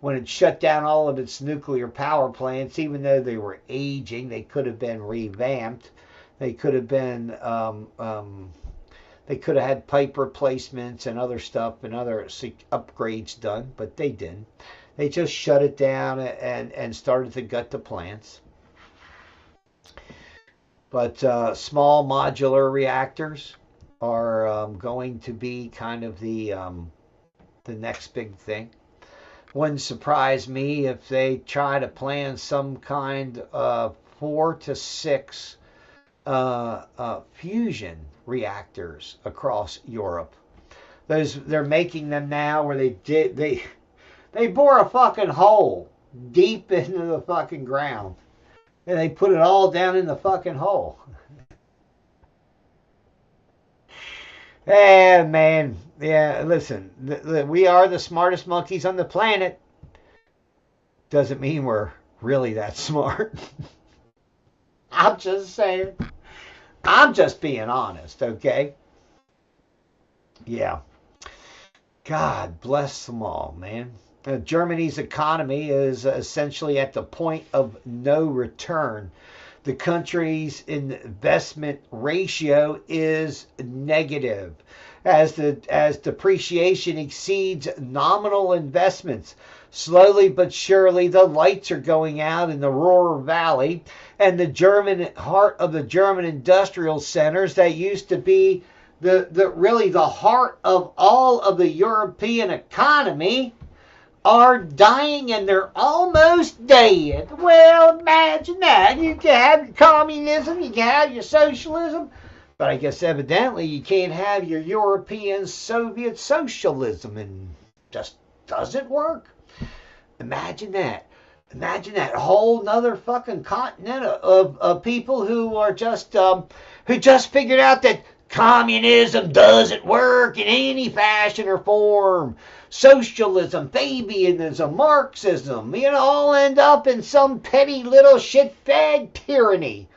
when it shut down all of its nuclear power plants, even though they were aging. They could have been revamped. They could have been, they could have had pipe replacements and other stuff and other upgrades done, but they didn't. They just shut it down and started to gut the plants. But small modular reactors are going to be kind of the next big thing. Wouldn't surprise me if they try to plan some kind of 4 to 6 fusion reactors across Europe. They're making them now where they bore a fucking hole deep into the fucking ground and they put it all down in the fucking hole. Hey, man. Yeah, listen, we are the smartest monkeys on the planet. doesn't mean we're really that smart. I'm just saying. I'm just being honest, okay? Yeah. God bless them all, man. Germany's economy is essentially at the point of no return. The country's investment ratio is negative as depreciation exceeds nominal investments. Slowly but surely, the lights are going out in the Ruhr Valley, and the German heart of the German industrial centers that used to be really the heart of all of the European economy are dying, and they're almost dead. Well, imagine that. You can have your communism, you can have your socialism, but I guess evidently you can't have your European Soviet socialism, and just doesn't work. Imagine that. Imagine that whole nother fucking continent of people who are just who just figured out that communism doesn't work in any fashion or form. Socialism, Fabianism, Marxism, all end up in some petty little shitbag tyranny.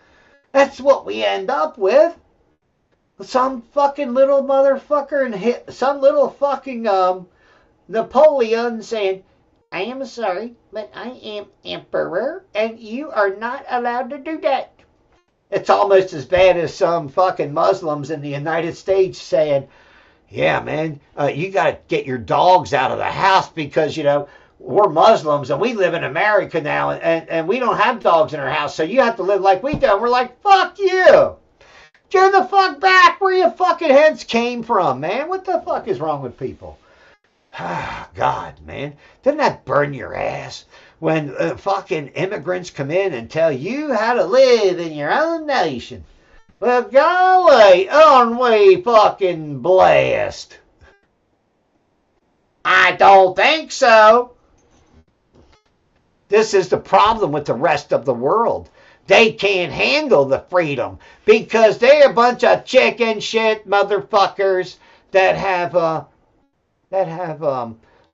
That's what we end up with. Some fucking little motherfucker and some little fucking Napoleon saying, I am sorry, but I am emperor, and you are not allowed to do that. It's almost as bad as some fucking Muslims in the United States saying, yeah, man, you got to get your dogs out of the house because, we're Muslims and we live in America now, and we don't have dogs in our house, so you have to live like we do. And we're like, fuck you. Get the fuck back where your fucking heads came from, man. What the fuck is wrong with people? God, man. Doesn't that burn your ass when fucking immigrants come in and tell you how to live in your own nation? Well, golly, aren't we fucking blessed? I don't think so. This is the problem with the rest of the world. They can't handle the freedom because they're a bunch of chicken shit motherfuckers that have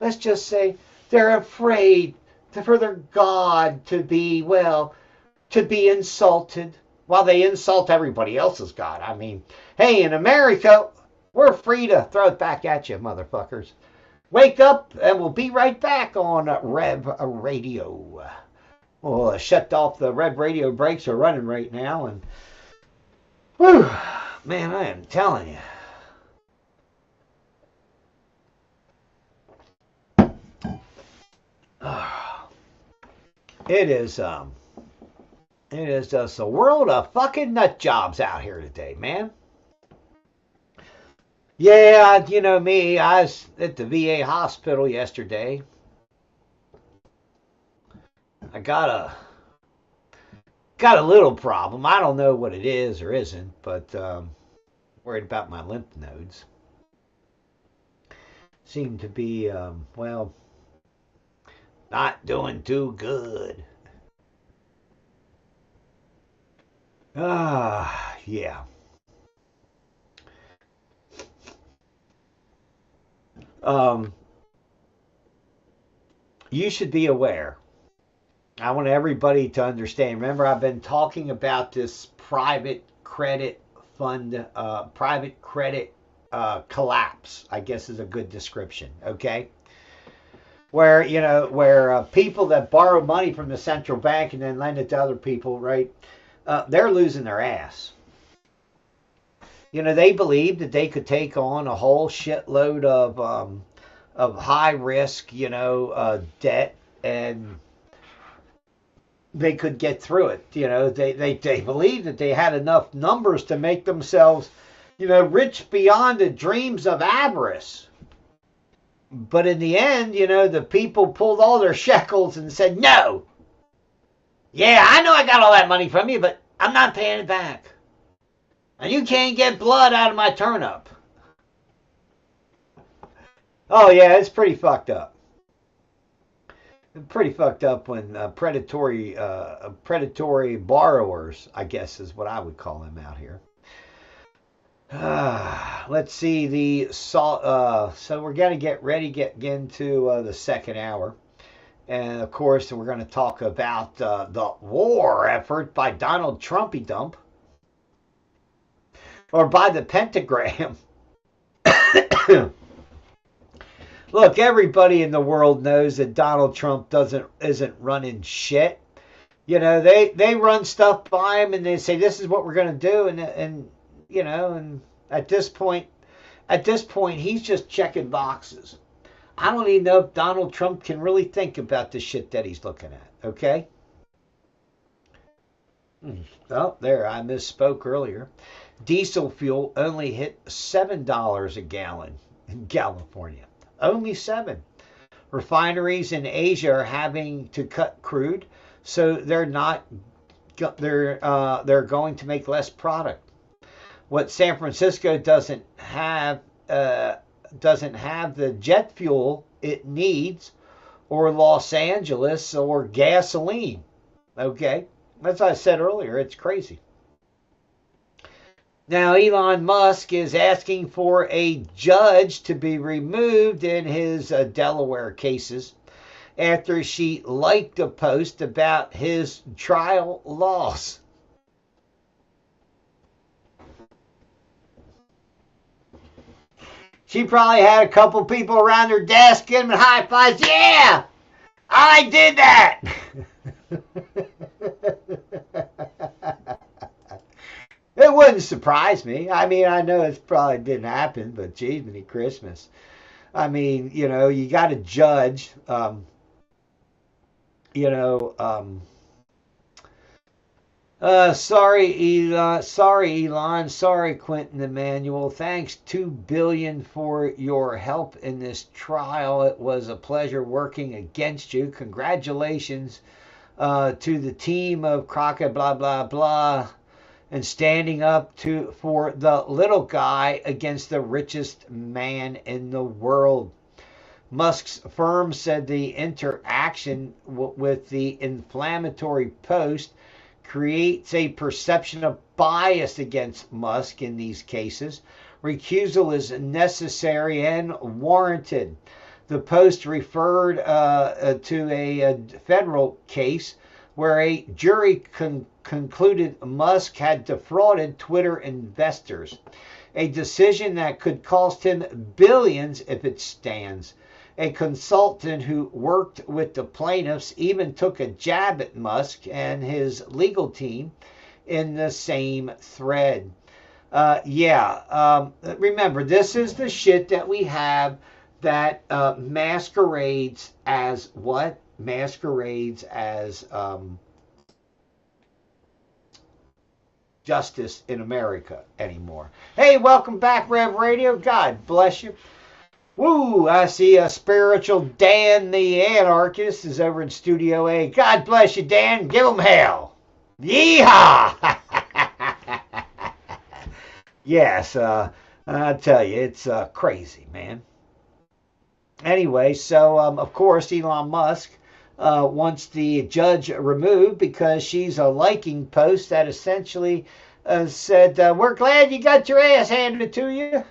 let's just say they're afraid for their God to be insulted while they insult everybody else's God. I mean, hey, in America, we're free to throw it back at you, motherfuckers. Wake up, and we'll be right back on Rev Radio. We'll shut off the Rev Radio brakes are running right now, and whew, man, I am telling you. It is just a world of fucking nut jobs out here today, man. Yeah, you know me, I was at the VA hospital yesterday. I got a little problem. I don't know what it is or isn't, but worried about my lymph nodes. Seem to be, not doing too good. Yeah. You should be aware. I want everybody to understand. Remember, I've been talking about this private credit fund, private credit collapse, I guess is a good description, okay? Where, people that borrow money from the central bank and then lend it to other people, right, they're losing their ass. They believed that they could take on a whole shitload of high risk, debt, and they could get through it. They believed that they had enough numbers to make themselves, rich beyond the dreams of avarice. But in the end, the people pulled all their shekels and said, no. Yeah, I know I got all that money from you, but I'm not paying it back. And you can't get blood out of my turnip. Oh, yeah, it's pretty fucked up. Pretty fucked up when predatory borrowers, I guess is what I would call them out here. Let's see so we're gonna get ready, get into the second hour, And of course, we're going to talk about the war effort by Donald Trumpy Dump or by the pentagram. Look, everybody in the world knows that Donald Trump isn't running shit. You know, they run stuff by him and they say this is what we're going to do, and you know, and at this point he's just checking boxes. I don't even know if Donald Trump can really think about the shit that he's looking at. Okay. Oh, there, I misspoke earlier. Diesel fuel only hit $7 a gallon in California. Only 7. Refineries in Asia are having to cut crude, so they're going to make less product. What San Francisco doesn't have the jet fuel it needs, or Los Angeles, or gasoline. Okay, as I said earlier, it's crazy. Now, Elon Musk is asking for a judge to be removed in his Delaware cases after she liked a post about his trial loss. She probably had a couple people around her desk giving high fives. Yeah, I did that. It wouldn't surprise me. I mean, I know it probably didn't happen, but geez, many Christmas. I mean, you know, you got to judge. You know, sorry, Elon. Sorry, Quentin Emanuel. Thanks, $2 billion for your help in this trial. It was a pleasure working against you. Congratulations to the team of Crockett. Blah blah blah. And standing up for the little guy against the richest man in the world. Musk's firm said the interaction with the inflammatory post creates a perception of bias against Musk in these cases. Recusal is necessary and warranted. The Post referred to a federal case where a jury concluded Musk had defrauded Twitter investors, a decision that could cost him billions if it stands. A consultant who worked with the plaintiffs even took a jab at Musk and his legal team in the same thread. Remember, this is the shit that we have that masquerades as what? Masquerades as justice in America anymore. Hey, welcome back, Rev Radio. God bless you. Woo, I see a spiritual Dan the Anarchist is over in Studio A. God bless you, Dan. Give him hell. Yeehaw! Yes, I tell you, it's crazy, man. Anyway, so, of course, Elon Musk wants the judge removed because she's a liking post that essentially said, we're glad you got your ass handed to you.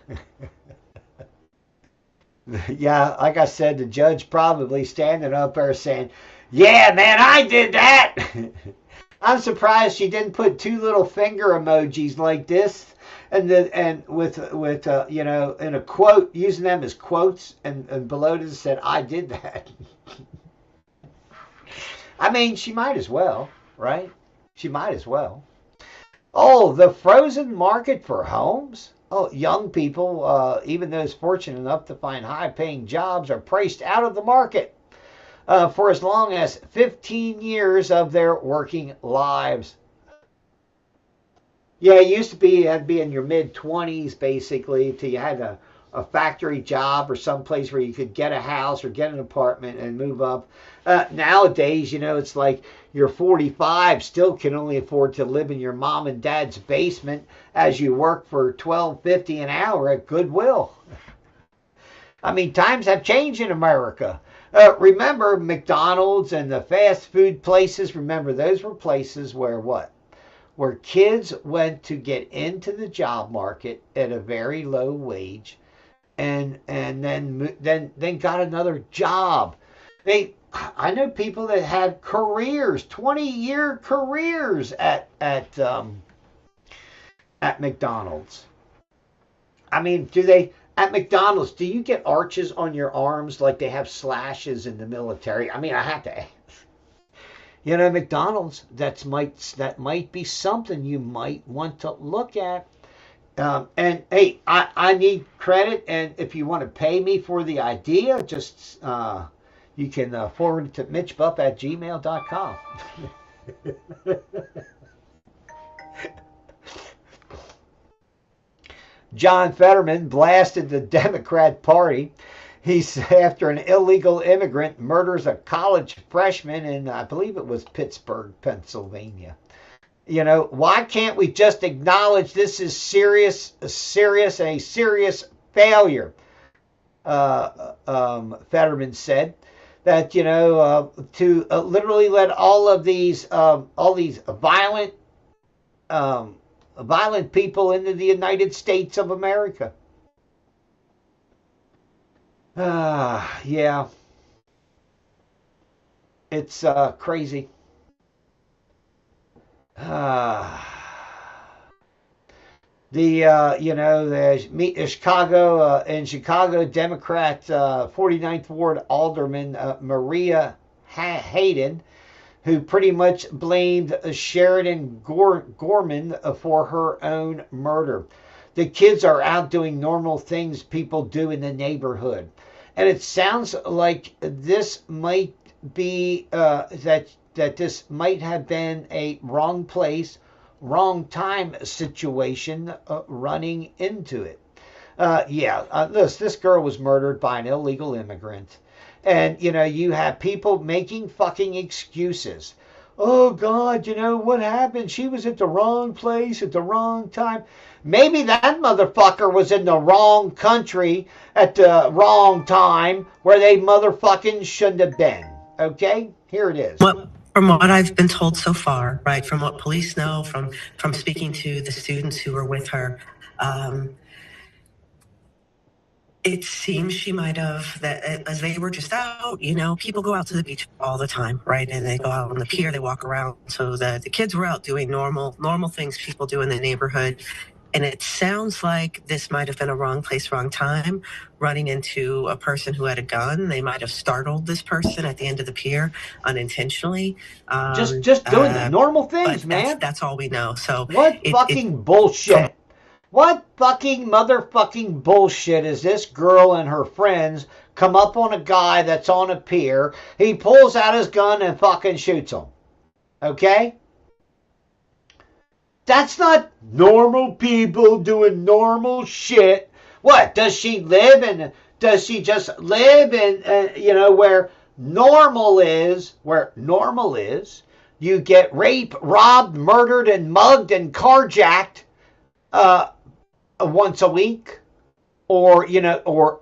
Yeah, like I said, the judge probably standing up there saying, yeah, man, I did that. I'm surprised she didn't put 2 little finger emojis like this and with you know, in a quote, using them as quotes, and below it said, I did that. I mean, she might as well, right? She might as well. Oh, the frozen market for homes? Oh, young people, even those fortunate enough to find high-paying jobs, are priced out of the market for as long as 15 years of their working lives. Yeah, it used to be you had to be in your mid-20s, basically, till you had a factory job or someplace where you could get a house or get an apartment and move up. Nowadays, you know, it's like you're 45, still can only afford to live in your mom and dad's basement as you work for $12.50 an hour at Goodwill. I mean, times have changed in America. Remember McDonald's and the fast food places? Remember, those were places where what? Where kids went to get into the job market at a very low wage and then got another job. I know people that had careers, 20-year careers at McDonald's. I mean, do they at McDonald's? Do you get arches on your arms like they have slashes in the military? I mean, I have to. McDonald's. That might be something you might want to look at. And hey, I need credit, and if you want to pay me for the idea, just you can forward it to mitchbuff@gmail.com. John Fetterman blasted the Democrat Party. He's after an illegal immigrant murders a college freshman in, I believe it was Pittsburgh, Pennsylvania. Why can't we just acknowledge this is a serious failure? Fetterman said that to literally let all these violent people into the United States of America. Yeah, it's crazy. The Chicago Democrat 49th Ward Alderman Maria Hayden, who pretty much blamed Sheridan Gorman for her own murder. The kids are out doing normal things people do in the neighborhood. And it sounds like this might be that this might have been a wrong place, wrong time situation running into it. This girl was murdered by an illegal immigrant. And, you have people making fucking excuses. Oh, God, what happened? She was at the wrong place at the wrong time. Maybe that motherfucker was in the wrong country at the wrong time where they motherfucking shouldn't have been. Okay? Here it is. From what I've been told so far, right, from what police know, from speaking to the students who were with her, it seems she might have, that as they were just out, people go out to the beach all the time, right? And they go out on the pier, they walk around. So the kids were out doing normal things people do in the neighborhood. And it sounds like this might have been a wrong place, wrong time, running into a person who had a gun. They might have startled this person at the end of the pier unintentionally. Just doing the normal things, man. That's all we know. So what fucking bullshit? What fucking motherfucking bullshit is this girl and her friends come up on a guy that's on a pier, he pulls out his gun and fucking shoots him. Okay? That's not normal people doing normal shit. What, does she just live in, where normal is, you get raped, robbed, murdered, and mugged, and carjacked, once a week, or your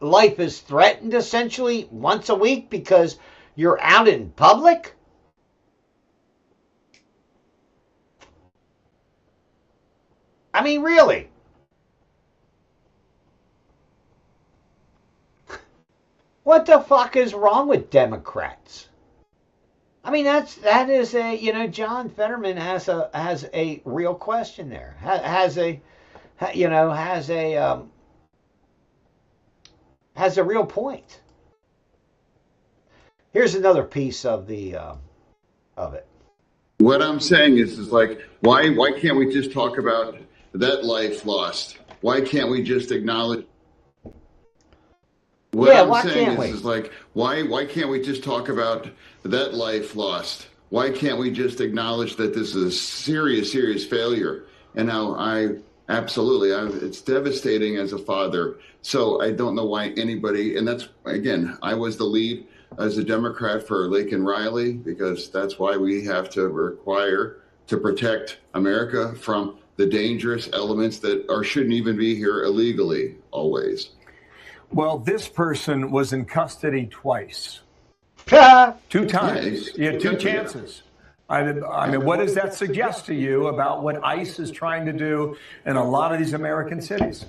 life is threatened essentially once a week because you're out in public? I mean, really? What the fuck is wrong with Democrats? I mean, that is a, John Fetterman has a real question there. Has a real point. Here's another piece of it. What I'm saying is like, why can't we just talk about that life lost? Why can't we just acknowledge? Why can't we? Why can't we just talk about that life lost? Why can't we just acknowledge that this is a serious failure? And now it's devastating as a father. So I don't know why anybody, and that's, again, I was the lead as a Democrat for Lake and Riley, because that's why we have to require to protect America from the dangerous elements that shouldn't even be here illegally always. Well, this person was in custody twice. 2 times. You had 2 chances. I mean, what does that suggest to you about what ICE is trying to do in a lot of these American cities?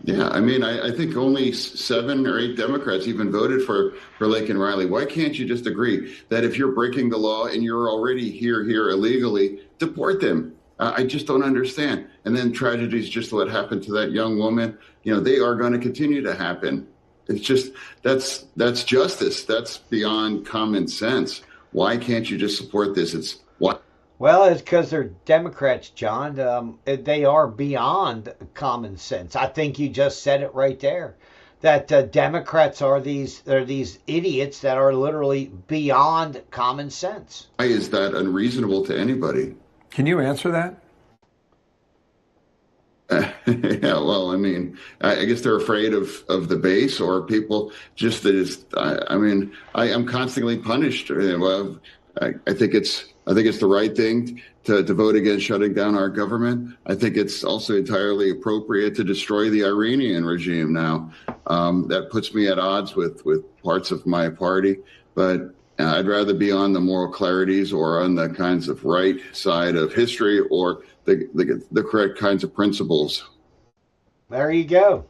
Yeah, I mean, I think only 7 or 8 Democrats even voted for Laken Riley. Why can't you just agree that if you're breaking the law and you're already here illegally, deport them? I just don't understand. And then tragedies, just what happened to that young woman, they are going to continue to happen. It's just that's justice. That's beyond common sense. Why can't you just support this? It's why. Well, it's because they're Democrats, John. They are beyond common sense. I think you just said it right there. That Democrats are these idiots that are literally beyond common sense. Why is that unreasonable to anybody? Can you answer that? Yeah, well, I mean, I guess they're afraid of the base or people just that is. I mean, I'm constantly punished. Well, I think it's the right thing to vote against shutting down our government. I think it's also entirely appropriate to destroy the Iranian regime now. That puts me at odds with parts of my party, but I'd rather be on the moral clarities or on the kinds of right side of history or the correct kinds of principles. There you go.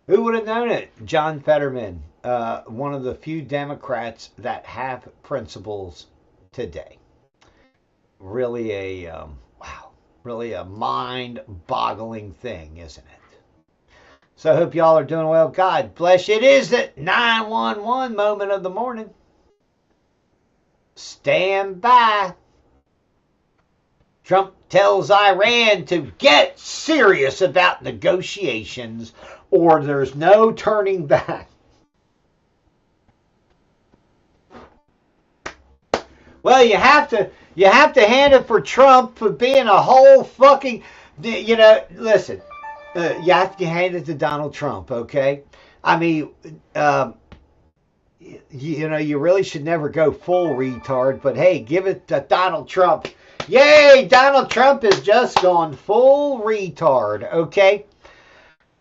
Who would have known it? John Fetterman, one of the few Democrats that have principles today. Really really a mind-boggling thing, isn't it? So I hope y'all are doing well. God bless you. It is the 911 moment of the morning. Stand by. Trump tells Iran to get serious about negotiations or there's no turning back. Well, you have to hand it for Trump for being a whole fucking, listen, you have to hand it to Donald Trump, okay? I mean, you really should never go full retard, but hey, give it to Donald Trump. Yay, Donald Trump has just gone full retard, okay?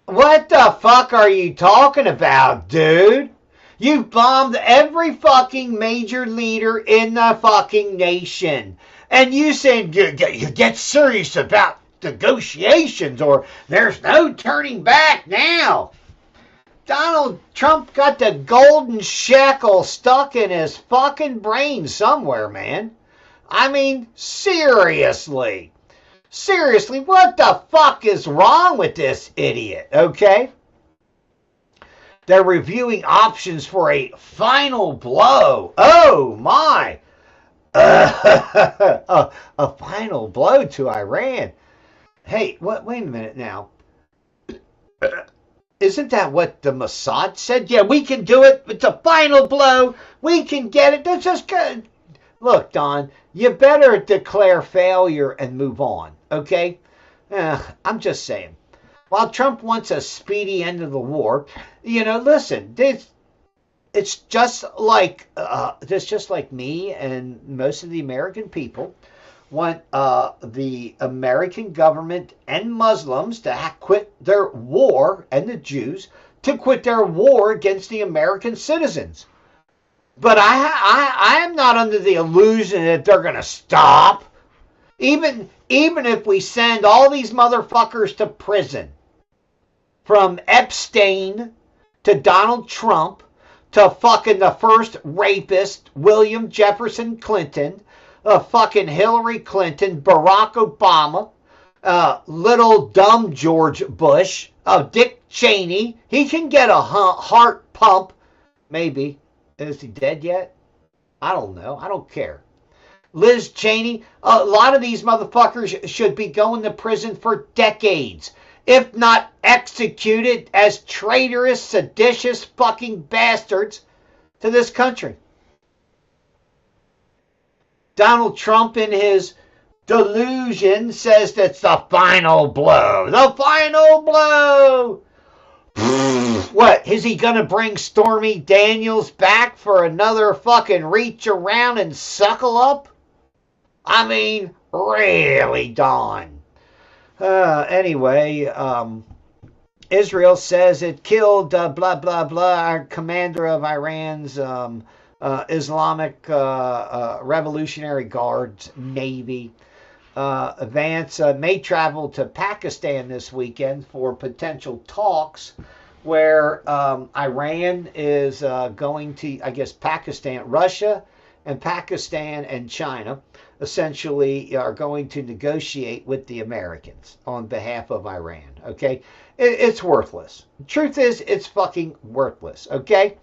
What the fuck are you talking about, dude? You've bombed every fucking major leader in the fucking nation. And you said you get serious about negotiations or there's no turning back now. Donald Trump got the golden shekel stuck in his fucking brain somewhere, man. I mean, seriously. Seriously, what the fuck is wrong with this idiot, okay? They're reviewing options for a final blow. Oh, my. A final blow to Iran. Hey, wait a minute now. Isn't that what the Mossad said? Yeah, we can do it. It's a final blow. We can get it. That's just good. Look, Don, you better declare failure and move on, okay? I'm just saying. While Trump wants a speedy end of the war, listen, it's just like me and most of the American people want the American government and Muslims to quit their war, and the Jews to quit their war against the American citizens. But I am not under the illusion that they're going to stop. Even if we send all these motherfuckers to prison, from Epstein to Donald Trump to fucking the first rapist, William Jefferson Clinton, fucking Hillary Clinton, Barack Obama, little dumb George Bush, Dick Cheney. He can get a heart pump. Maybe. Is he dead yet? I don't know. I don't care. Liz Cheney. A lot of these motherfuckers should be going to prison for decades, if not executed as traitorous, seditious fucking bastards to this country. Donald Trump, in his delusion, says that's the final blow. The final blow! What, is he going to bring Stormy Daniels back for another fucking reach around and suckle up? I mean, really, Don? Anyway, Israel says it killed blah, blah, blah, our commander of Iran's Islamic Revolutionary Guards Navy. Vance may travel to Pakistan this weekend for potential talks where Iran is going to, I guess, Pakistan, Russia and Pakistan and China essentially are going to negotiate with the Americans on behalf of Iran. Okay? It's worthless. Truth is, it's fucking worthless. Okay?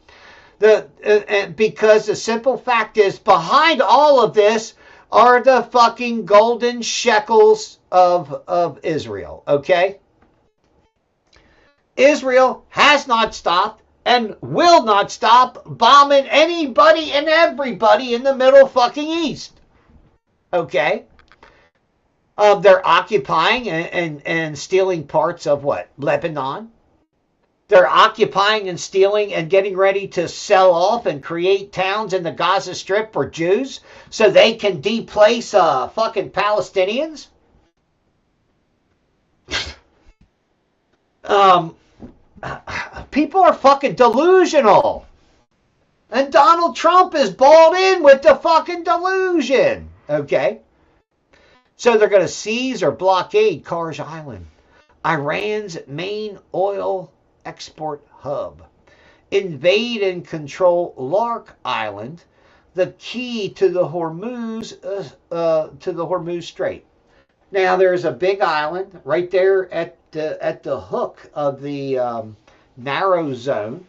Because the simple fact is, behind all of this are the fucking golden shekels of Israel. Okay? Israel has not stopped and will not stop bombing anybody and everybody in the Middle fucking East. Okay? They're occupying and stealing parts of what? Lebanon. They're occupying and stealing and getting ready to sell off and create towns in the Gaza Strip for Jews so they can deplace fucking Palestinians. People are fucking delusional. And Donald Trump is balled in with the fucking delusion. Okay? So they're going to seize or blockade Kharj Island, Iran's main oil export hub, invade and control Lark Island, the key to the Hormuz Strait. Now there's a big island right there at the hook of the narrow zone,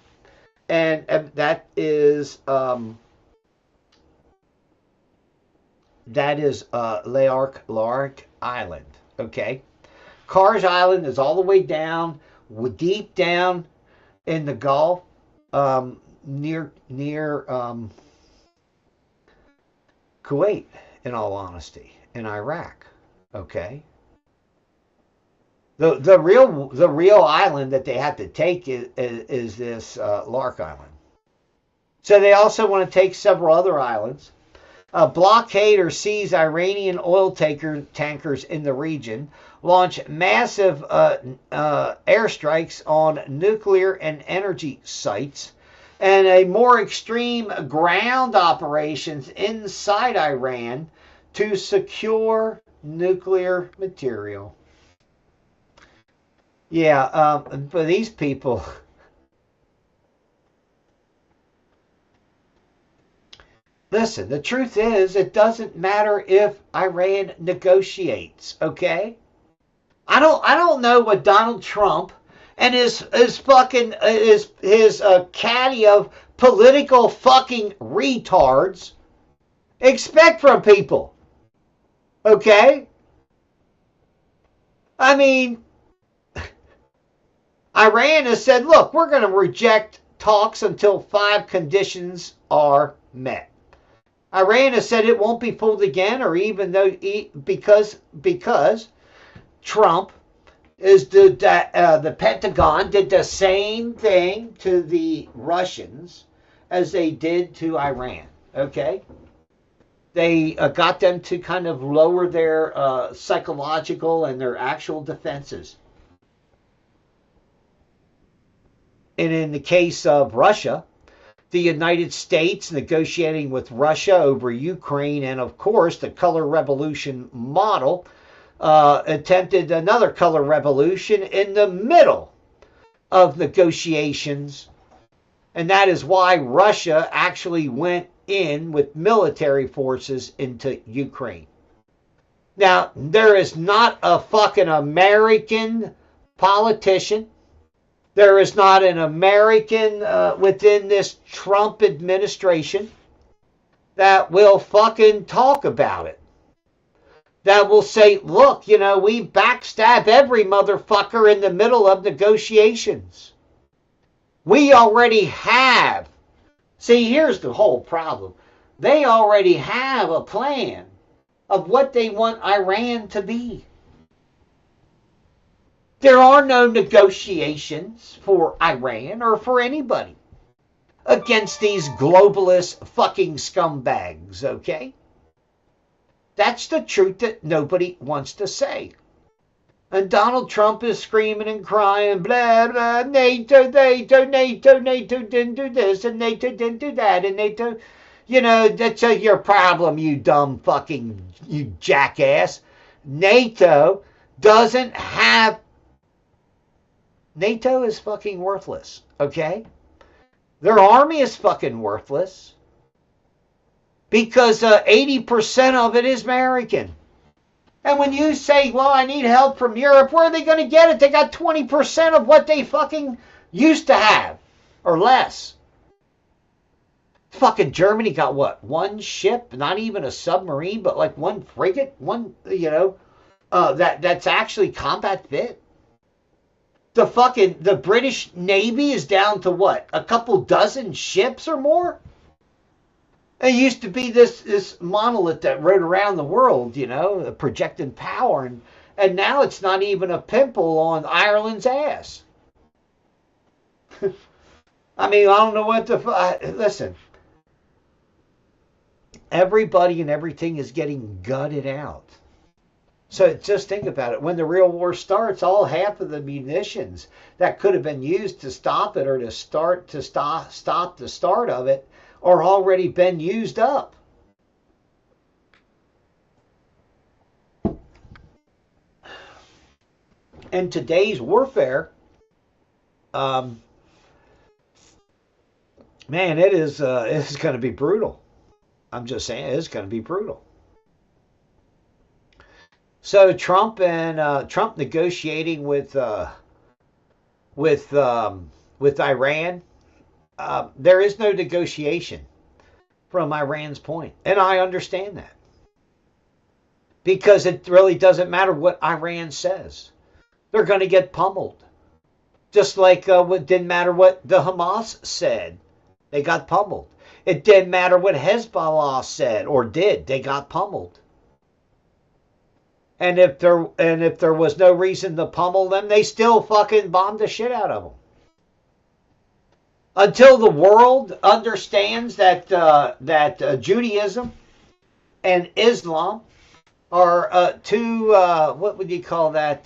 and that is Lark Island. Okay, Kharj Island is all the way down, deep down in the Gulf, near Kuwait, in all honesty, in Iraq. Okay. The real island that they have to take is this Lark Island. So they also want to take several other islands. Blockade or seize Iranian oil tankers in the region, launch massive airstrikes on nuclear and energy sites, and a more extreme ground operations inside Iran to secure nuclear material. Yeah, but these people... Listen, the truth is, it doesn't matter if Iran negotiates, okay? I don't know what Donald Trump and his fucking his caddy of political fucking retards expect from people. Okay? I mean, Iran has said, look, we're going to reject talks until 5 conditions are met. Iran has said it won't be fooled again, or even though because Trump is the Pentagon did the same thing to the Russians as they did to Iran. Okay, they got them to kind of lower their psychological and their actual defenses. And in the case of Russia, the United States negotiating with Russia over Ukraine, and of course the color revolution model attempted another color revolution in the middle of negotiations. And that is why Russia actually went in with military forces into Ukraine. Now, there is not a fucking American politician. There is not an American within this Trump administration that will fucking talk about it. That will say, look, you know, we backstab every motherfucker in the middle of negotiations. We already have. See, here's the whole problem. They already have a plan of what they want Iran to be. There are no negotiations for Iran or for anybody against these globalist fucking scumbags, okay? That's the truth that nobody wants to say. And Donald Trump is screaming and crying, blah, blah, NATO didn't do this, and NATO didn't do that, and NATO, you know, that's your problem, you dumb fucking, you jackass. NATO doesn't have... NATO is fucking worthless, okay? Their army is fucking worthless because 80% of it is American. And when you say, well, I need help from Europe, where are they going to get it? They got 20% of what they fucking used to have, or less. Fucking Germany got what? One ship, not even a submarine, but like one frigate, one, that's actually combat fit. The British Navy is down to what? A couple dozen ships or more? It used to be this monolith that rode around the world, projecting power, and now it's not even a pimple on Ireland's ass. I mean, I don't know what to... Listen. Everybody and everything is getting gutted out. So just think about it. When the real war starts, all half of the munitions that could have been used to stop it or to stop the start of it are already been used up. In today's warfare, man, it's going to be brutal. I'm just saying, it's going to be brutal. So Trump negotiating with Iran. There is no negotiation from Iran's point, and I understand that because it really doesn't matter what Iran says; they're going to get pummeled. Just like it didn't matter what the Hamas said; they got pummeled. It didn't matter what Hezbollah said or did; they got pummeled. And if there was no reason to pummel them, they still fucking bombed the shit out of them. Until the world understands that Judaism and Islam are two what would you call that?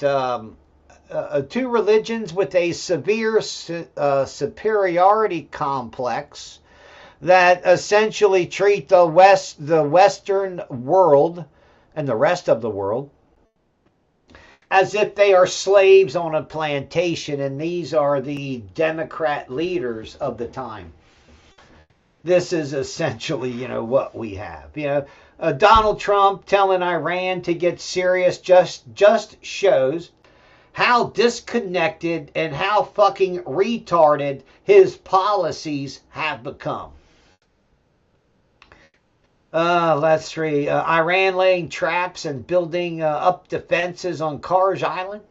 Two religions with a severe superiority complex that essentially treat the Western world and the rest of the world as if they are slaves on a plantation, and these are the Democrat leaders of the time. This is essentially, what we have. Donald Trump telling Iran to get serious just shows how disconnected and how fucking retarded his policies have become. Let's see. Iran laying traps and building up defenses on Karj Island.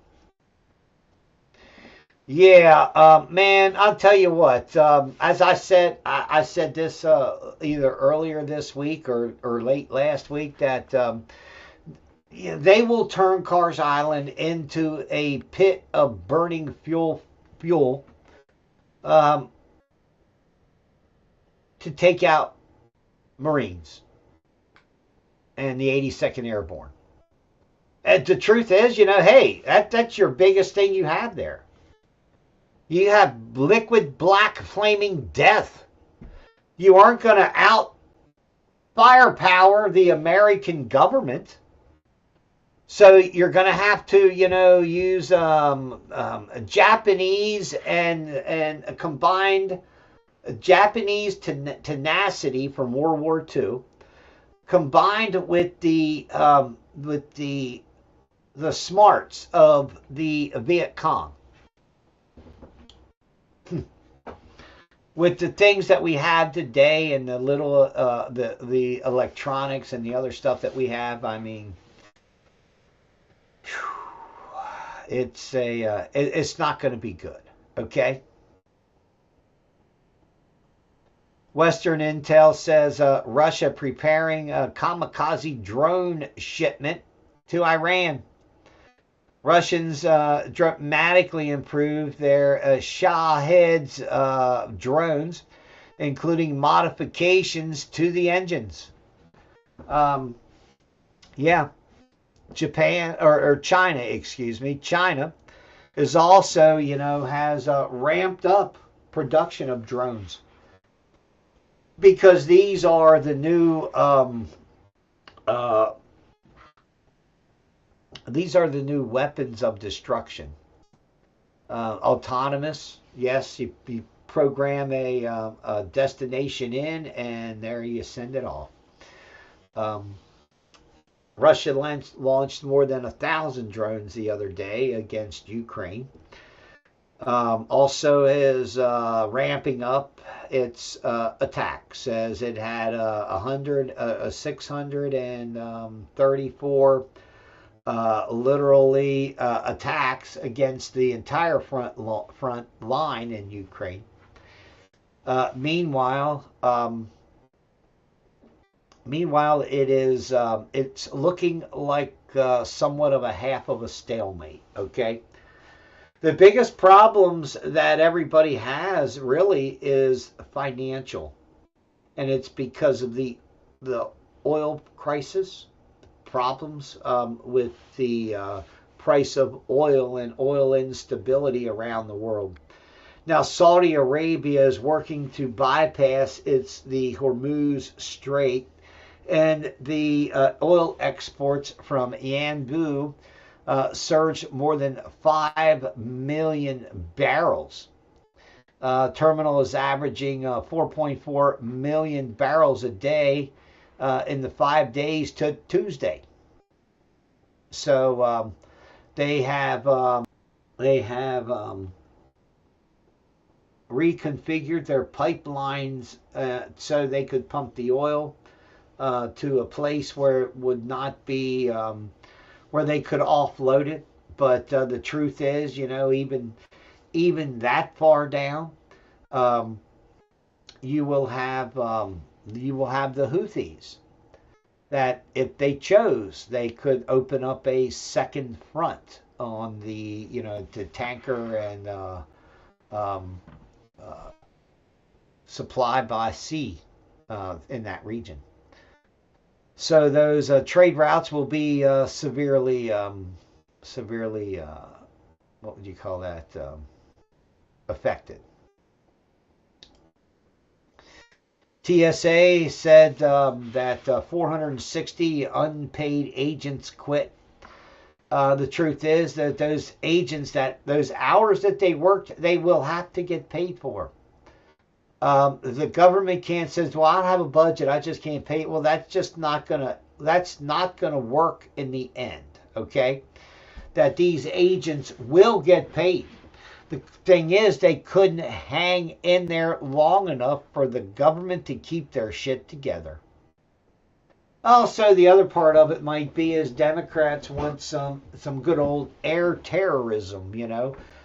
Yeah, man, I'll tell you what. As I said, I said this either earlier this week or late last week that they will turn Karj Island into a pit of burning fuel to take out Marines and the 82nd Airborne. And the truth is, hey, that's your biggest thing you have there. You have liquid black flaming death. You aren't going to out firepower the American government. So you're going to have to, use Japanese and combined Japanese tenacity from World War II, combined with the smarts of the Viet Cong. With the things that we have today and the little the electronics and the other stuff that we have, I mean, it's not going to be good. Okay. Western intel says Russia preparing a kamikaze drone shipment to Iran. Russians dramatically improved their Shaheds drones, including modifications to the engines. Japan or China, excuse me, China is also, has ramped up production of drones because these are the new These are the new weapons of destruction. Autonomous, yes, you program a destination in, and there you send it off. Russia launched more than 1,000 drones the other day against Ukraine. Also is ramping up its attacks, as it had 634 literally attacks against the entire front line in Ukraine. Meanwhile, it's looking like somewhat of a half of a stalemate. Okay. The biggest problems that everybody has really is financial, and it's because of the oil crisis, problems with the price of oil and oil instability around the world. Now, Saudi Arabia is working to bypass the Hormuz Strait, and the oil exports from Yanbu surged more than 5 million barrels. Terminal is averaging 4.4 million barrels a day in the 5 days to Tuesday. So they have reconfigured their pipelines so they could pump the oil to a place where it would not be where they could offload it. But the truth is, even that far down, you will have the Houthis that, if they chose, they could open up a second front on the tanker and supply by sea in that region. So those trade routes will be severely, what would you call that, affected. TSA said that 460 unpaid agents quit. The truth is that those agents, those hours that they worked, they will have to get paid for. The government can't say, well, I don't have a budget, I just can't pay it. Well, that's not gonna work in the end, okay? That these agents will get paid. The thing is, they couldn't hang in there long enough for the government to keep their shit together. Also, the other part of it might be is Democrats want some good old air terrorism,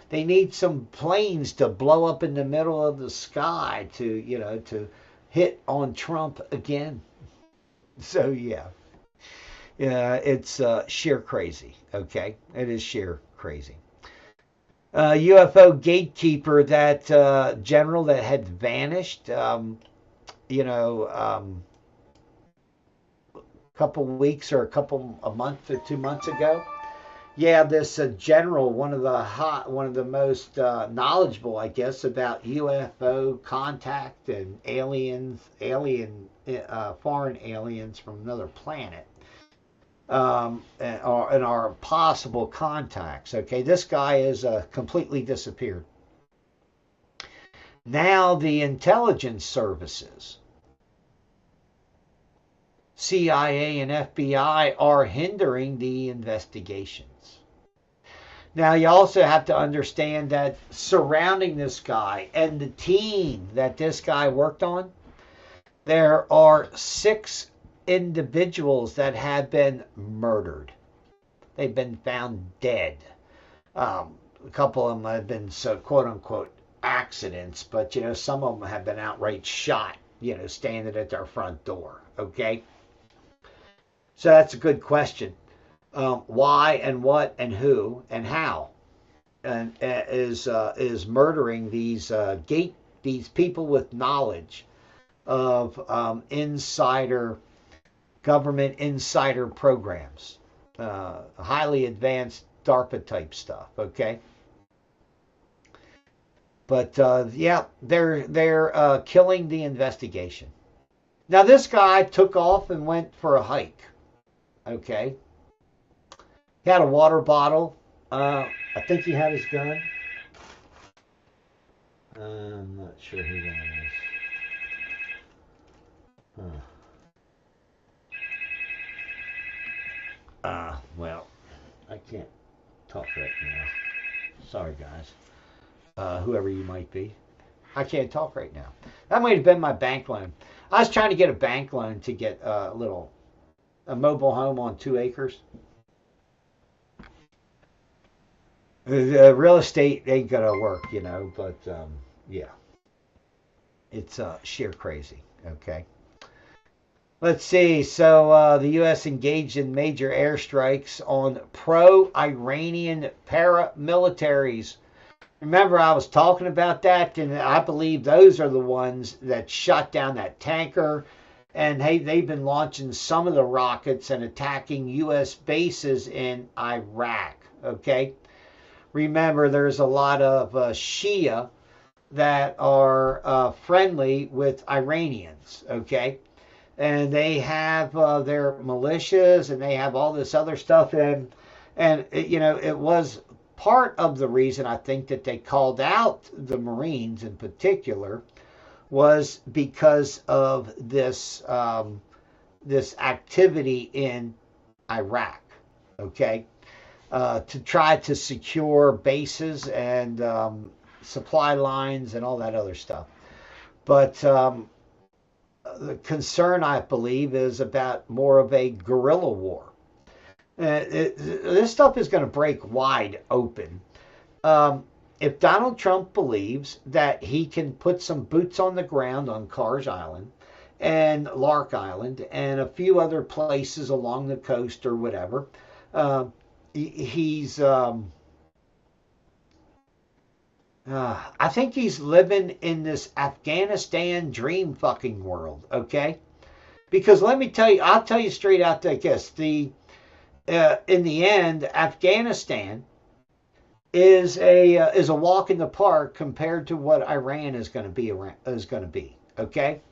They need some planes to blow up in the middle of the sky to hit on Trump again. So yeah, it's sheer crazy. Okay, it is sheer crazy. UFO gatekeeper, that general that had vanished, a couple weeks or a month or 2 months ago. Yeah, this general, one of the most knowledgeable, I guess, about UFO contact and foreign aliens from another planet, and our possible contacts. Okay, this guy is completely disappeared. Now the intelligence services, CIA and FBI, are hindering the investigations. Now, you also have to understand that surrounding this guy and the team that this guy worked on, there are 6 individuals that have been murdered. They've been found dead. A couple of them have been quote-unquote accidents, but, some of them have been outright shot, standing at their front door, okay? So that's a good question. Why and what and who and how and is murdering these people with knowledge of government insider programs, highly advanced DARPA type stuff. Okay, but they're killing the investigation. Now this guy took off and went for a hike. Okay. He had a water bottle. I think he had his gun. I'm not sure who that is. Well, I can't talk right now. Sorry, guys. Whoever you might be. I can't talk right now. That might have been my bank loan. I was trying to get a bank loan to get a mobile home on 2 acres. The real estate ain't gonna work, but yeah. It's sheer crazy, okay? Let's see. So the U.S. engaged in major airstrikes on pro-Iranian paramilitaries. Remember, I was talking about that, and I believe those are the ones that shot down that tanker. And hey, they've been launching some of the rockets and attacking U.S. bases in Iraq. Okay? Remember, there's a lot of Shia that are friendly with Iranians. Okay? And they have their militias, and they have all this other stuff. And it was part of the reason I think that they called out the Marines in particular was because of this this activity in Iraq. Okay, to try to secure bases and supply lines and all that other stuff. But the concern, I believe, is about more of a guerrilla war. This stuff is going to break wide open. If Donald Trump believes that he can put some boots on the ground on Carr's Island and Lark Island and a few other places along the coast or whatever, he's... I think he's living in this Afghanistan dream fucking world, okay? Because let me tell you, I'll tell you straight out like this. In the end, Afghanistan is a walk in the park compared to what Iran is going to be, okay?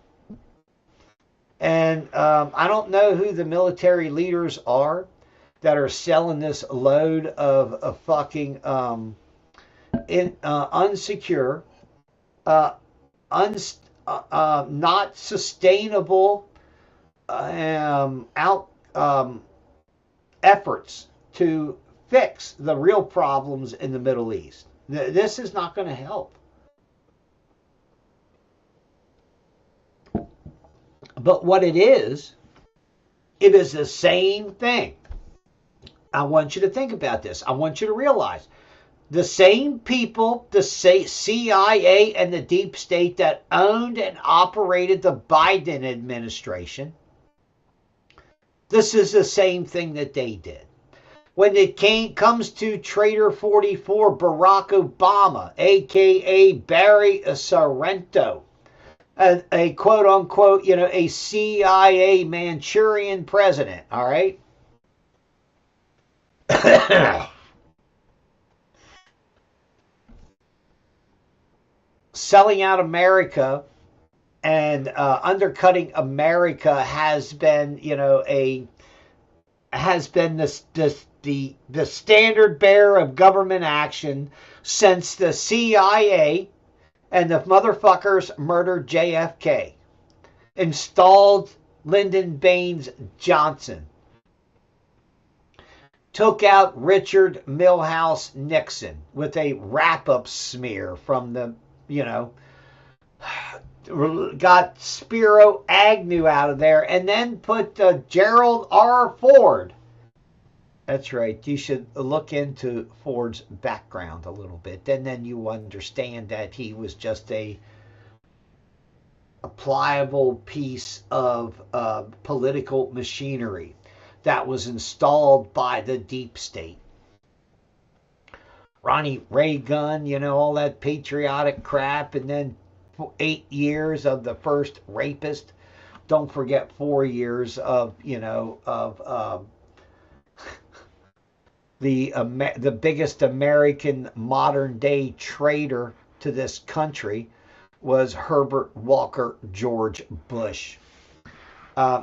And I don't know who the military leaders are that are selling this load of fucking unsecure, not sustainable efforts to fix the real problems in the Middle East. This is not going to help. But what it is the same thing. I want you to think about this. I want you to realize the same people, the CIA and the deep state that owned and operated the Biden administration, this is the same thing that they did. When it comes to Traitor 44, Barack Obama, a.k.a. Barry Sorrento, a quote-unquote, a CIA Manchurian president, all right? Selling out America and undercutting America has been, the standard bearer of government action since the CIA and the motherfuckers murdered JFK, installed Lyndon Baines Johnson, took out Richard Milhouse Nixon with a wrap-up smear from the, got Spiro Agnew out of there, and then put Gerald R. Ford. That's right. You should look into Ford's background a little bit, and then you understand that he was just a pliable piece of political machinery that was installed by the deep state. Ronnie Reagan, all that patriotic crap, and then 8 years of the first rapist. Don't forget 4 years of, the biggest American modern day traitor to this country was Herbert Walker George Bush.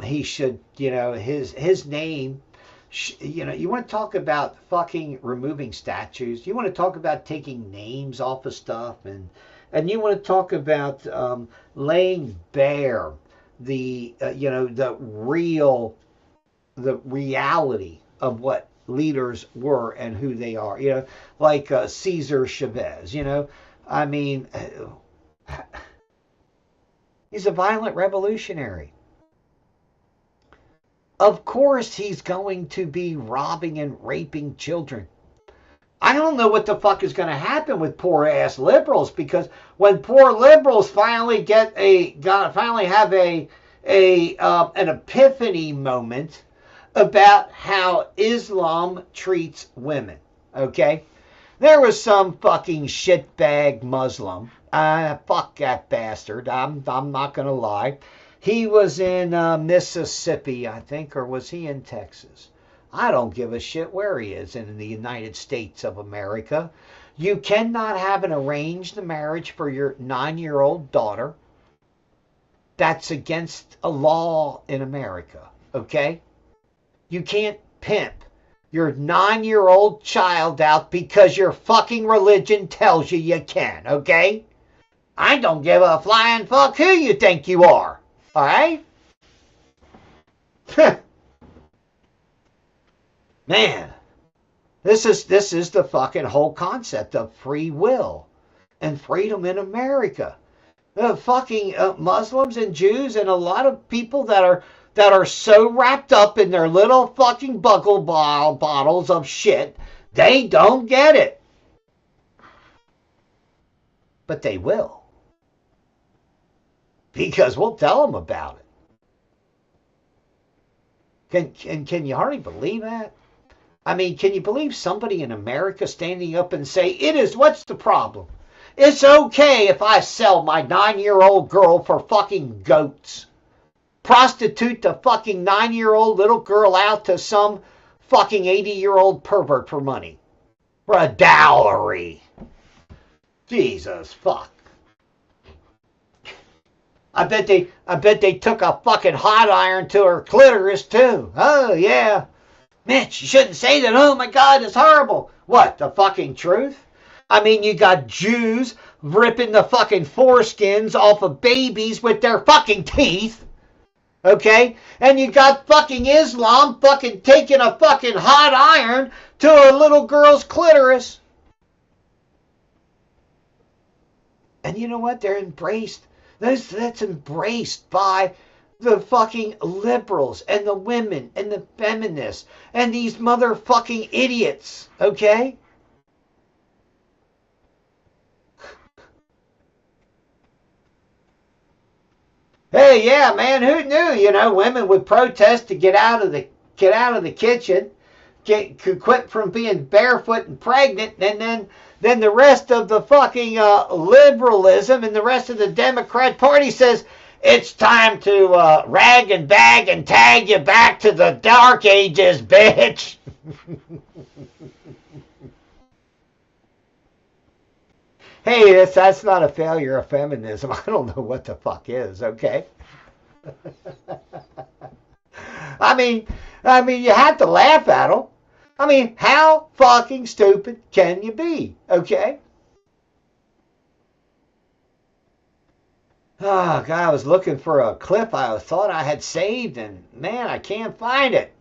He should, his name You want to talk about fucking removing statues. You want to talk about taking names off of stuff, and you want to talk about laying bare the the reality of what leaders were and who they are. Like Cesar Chavez. I mean, he's a violent revolutionary. Of course he's going to be robbing and raping children. I don't know what the fuck is going to happen with poor ass liberals, because when poor liberals finally have an epiphany moment about how Islam treats women, okay? There was some fucking shitbag Muslim. Fuck that bastard. I'm not going to lie. He was in Mississippi, I think, or was he in Texas? I don't give a shit where he is in the United States of America. You cannot have an arranged marriage for your 9-year-old daughter. That's against a law in America, okay? You can't pimp your 9-year-old child out because your fucking religion tells you can, okay? I don't give a flying fuck who you think you are. All right? Man, this is the fucking whole concept of free will and freedom in America. The fucking Muslims and Jews and a lot of people that are so wrapped up in their little fucking buckle bottles of shit, they don't get it. But they will. Because we'll tell them about it. Can you hardly believe that? I mean, can you believe somebody in America standing up and say, what's the problem? It's okay if I sell my 9-year-old girl for fucking goats. Prostitute the fucking 9-year-old little girl out to some fucking 80-year-old pervert for money. For a dowry. Jesus fuck. I bet they took a fucking hot iron to her clitoris too. Oh yeah. Mitch, you shouldn't say that. Oh my God, it's horrible. What, the fucking truth? I mean, you got Jews ripping the fucking foreskins off of babies with their fucking teeth. Okay? And you got fucking Islam fucking taking a fucking hot iron to a little girl's clitoris. And you know what? They're embraced. That's embraced by the fucking liberals and the women and the feminists and these motherfucking idiots, okay? Hey, yeah, man, who knew? Women would protest to get out of the kitchen, quit from being barefoot and pregnant, and then the rest of the fucking liberalism and the rest of the Democrat Party says it's time to rag and bag and tag you back to the dark ages, bitch. Hey, that's not a failure of feminism. I don't know what the fuck is, okay? I mean, you have to laugh at them. I mean, how fucking stupid can you be, okay? Oh, God, I was looking for a clip I thought I had saved, and, man, I can't find it.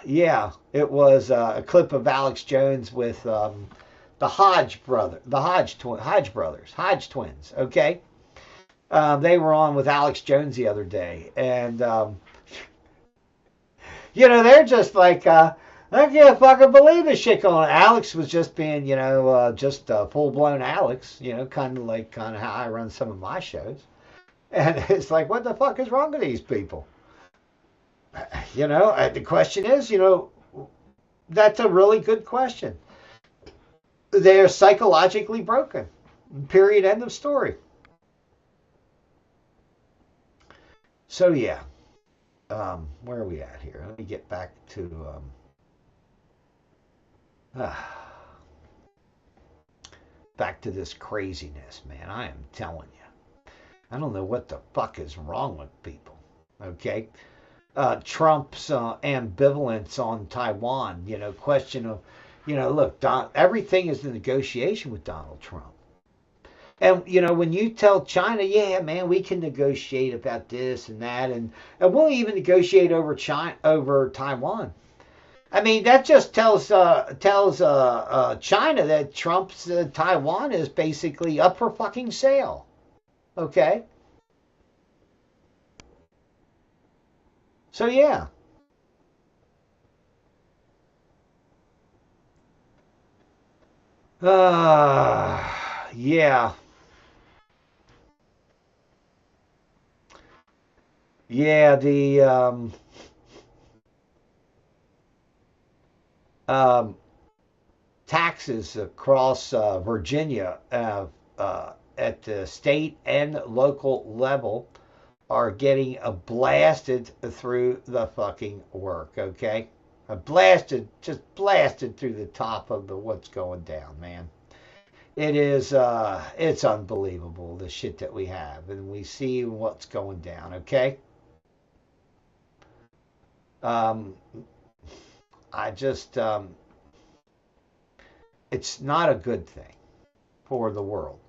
Yeah, it was a clip of Alex Jones with the Hodge twins, okay? They were on with Alex Jones the other day, and they're just like, I can't fucking believe this shit going on. Alex was just being, just full-blown Alex, kind of how I run some of my shows. And it's like, what the fuck is wrong with these people? The question is, that's a really good question. They're psychologically broken. Period. End of story. So, yeah. Where are we at here? Let me get back to this craziness, man. I am telling you. I don't know what the fuck is wrong with people. Okay? Trump's ambivalence on Taiwan. Question of, look, everything is a negotiation with Donald Trump. And when you tell China, yeah, man, we can negotiate about this and that, and we'll even negotiate over Taiwan. I mean, that just tells China that Trump's Taiwan is basically up for fucking sale. Okay. So yeah. Yeah. Yeah, the taxes across Virginia at the state and local level are getting blasted through the fucking work, okay? Just blasted through the top of what's going down, man. It is, it's unbelievable, the shit that we have, and we see what's going down, okay? I just, it's not a good thing for the world,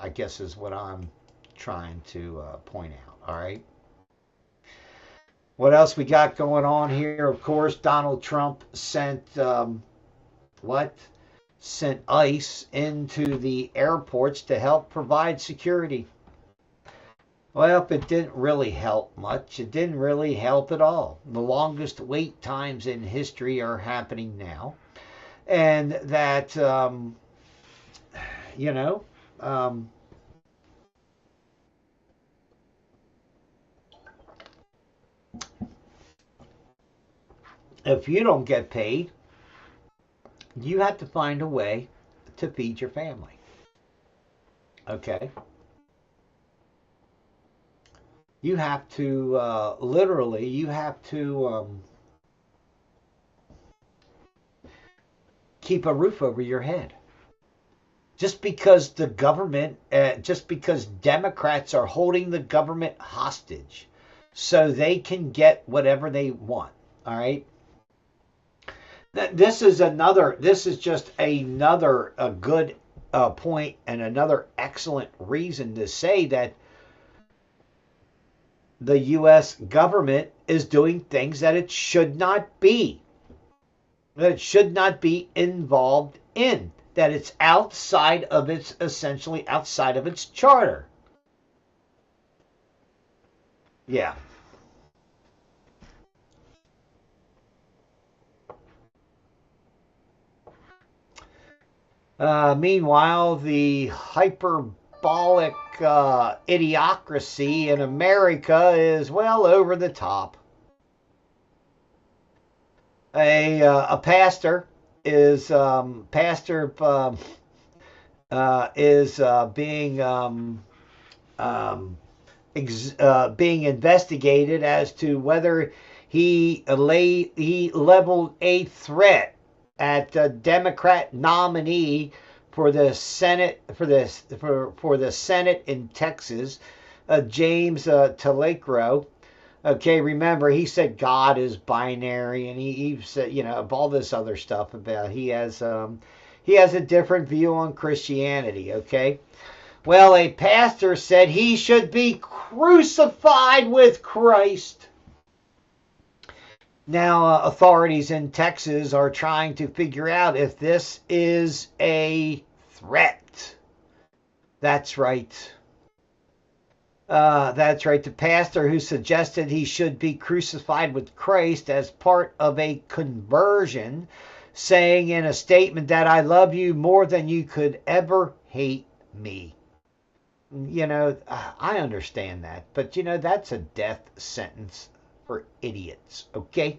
I guess is what I'm trying to point out, all right? What else we got going on here? Of course, Donald Trump sent, Sent ICE into the airports to help provide security. Well, it didn't really help much. It didn't really help at all. The longest wait times in history are happening now. And that, you know, if you don't get paid, you have to find a way to feed your family. Okay? You have to, literally, you have to keep a roof over your head. Just because the government, just because Democrats are holding the government hostage so they can get whatever they want. All right? This is just another a good point and another excellent reason to say that the U.S. government is doing things that it should not be. That it should not be involved in. That it's outside of its, essentially outside of its charter. Yeah. Meanwhile, the hyperbolic idiocracy in America is well over the top. A pastor is being investigated as to whether he leveled a threat at the Democrat nominee for the Senate for the Senate in Texas, James Telekro. Okay, remember he said God is binary, and he said, you know, of all this other stuff about he has a different view on Christianity. Okay, well, a pastor said he should be crucified with Christ. Now, authorities in Texas are trying to figure out if this is a threat. That's right. That's right. The pastor who suggested he should be crucified with Christ as part of a conversion, saying in a statement that I love you more than you could ever hate me. You know, I understand that, but you know, that's a death sentence for idiots, okay?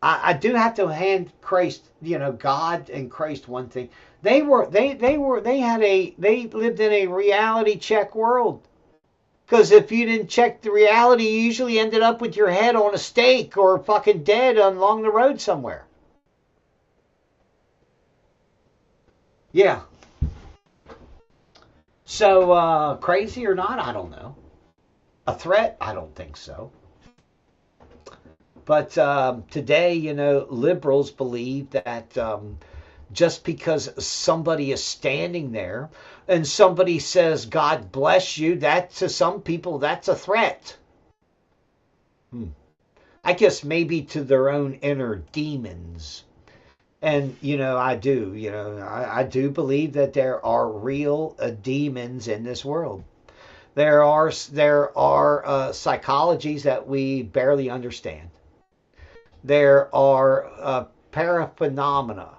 I do have to hand Christ, you know, God and Christ one thing. They lived in a reality check world. Because if you didn't check the reality, you usually ended up with your head on a stake or fucking dead along the road somewhere. Yeah. So, crazy or not, I don't know. A threat? I don't think so. But today, liberals believe that just because somebody is standing there and somebody says, God bless you, that to some people, that's a threat. I guess maybe to their own inner demons. And, I do, I do believe that there are real demons in this world. There are psychologies that we barely understand. There are paraphenomena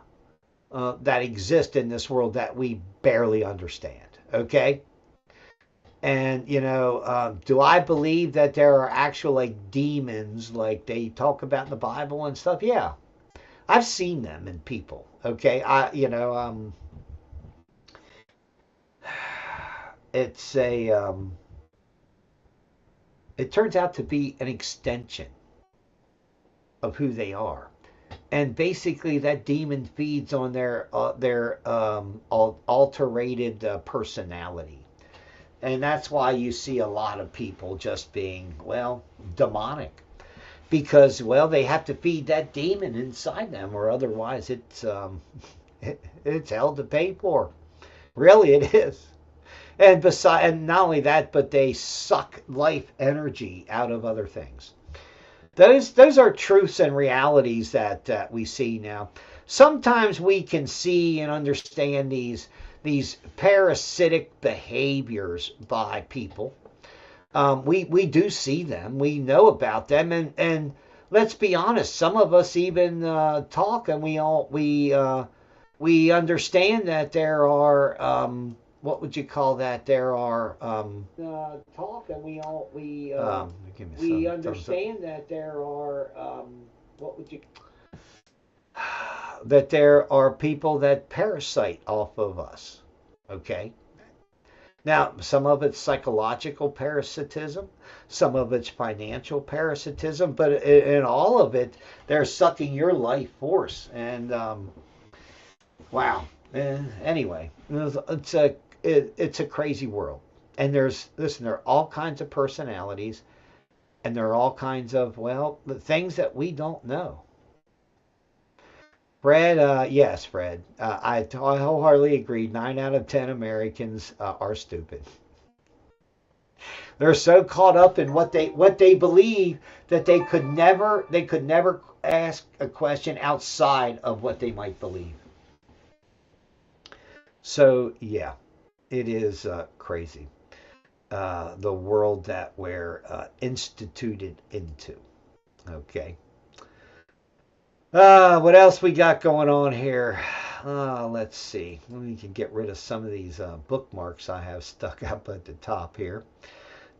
that exist in this world that we barely understand. Okay? And, do I believe that there are actual like demons like they talk about in the Bible and stuff? Yeah. I've seen them in people. Okay? It's it turns out to be an extension of who they are. And basically that demon feeds on their alterated personality. And that's why you see a lot of people just being, well, demonic. Because, well, they have to feed that demon inside them, or otherwise it's hell to pay for. Really, it is. And not only that, but they suck life energy out of other things. Those are truths and realities that we see now. Sometimes we can see and understand these parasitic behaviors by people. We do see them. We know about them, and let's be honest. Some of us even talk, and we understand that there are what would you call that? There are talk, and we understand that there are what would you that there are people that parasite off of us. Okay. Now, some of it's psychological parasitism, some of it's financial parasitism, but in all of it, they're sucking your life force. And wow. Anyway, it's a crazy world. And there are all kinds of personalities, and there are all kinds of, the things that we don't know. Fred, yes, Fred. I wholeheartedly agree. 9 out of 10 Americans are stupid. They're so caught up in what they believe that they could never ask a question outside of what they might believe. So yeah, it is crazy. The world that we're instituted into. Okay. What else we got going on here? Let's see. We can get rid of some of these bookmarks I have stuck up at the top here.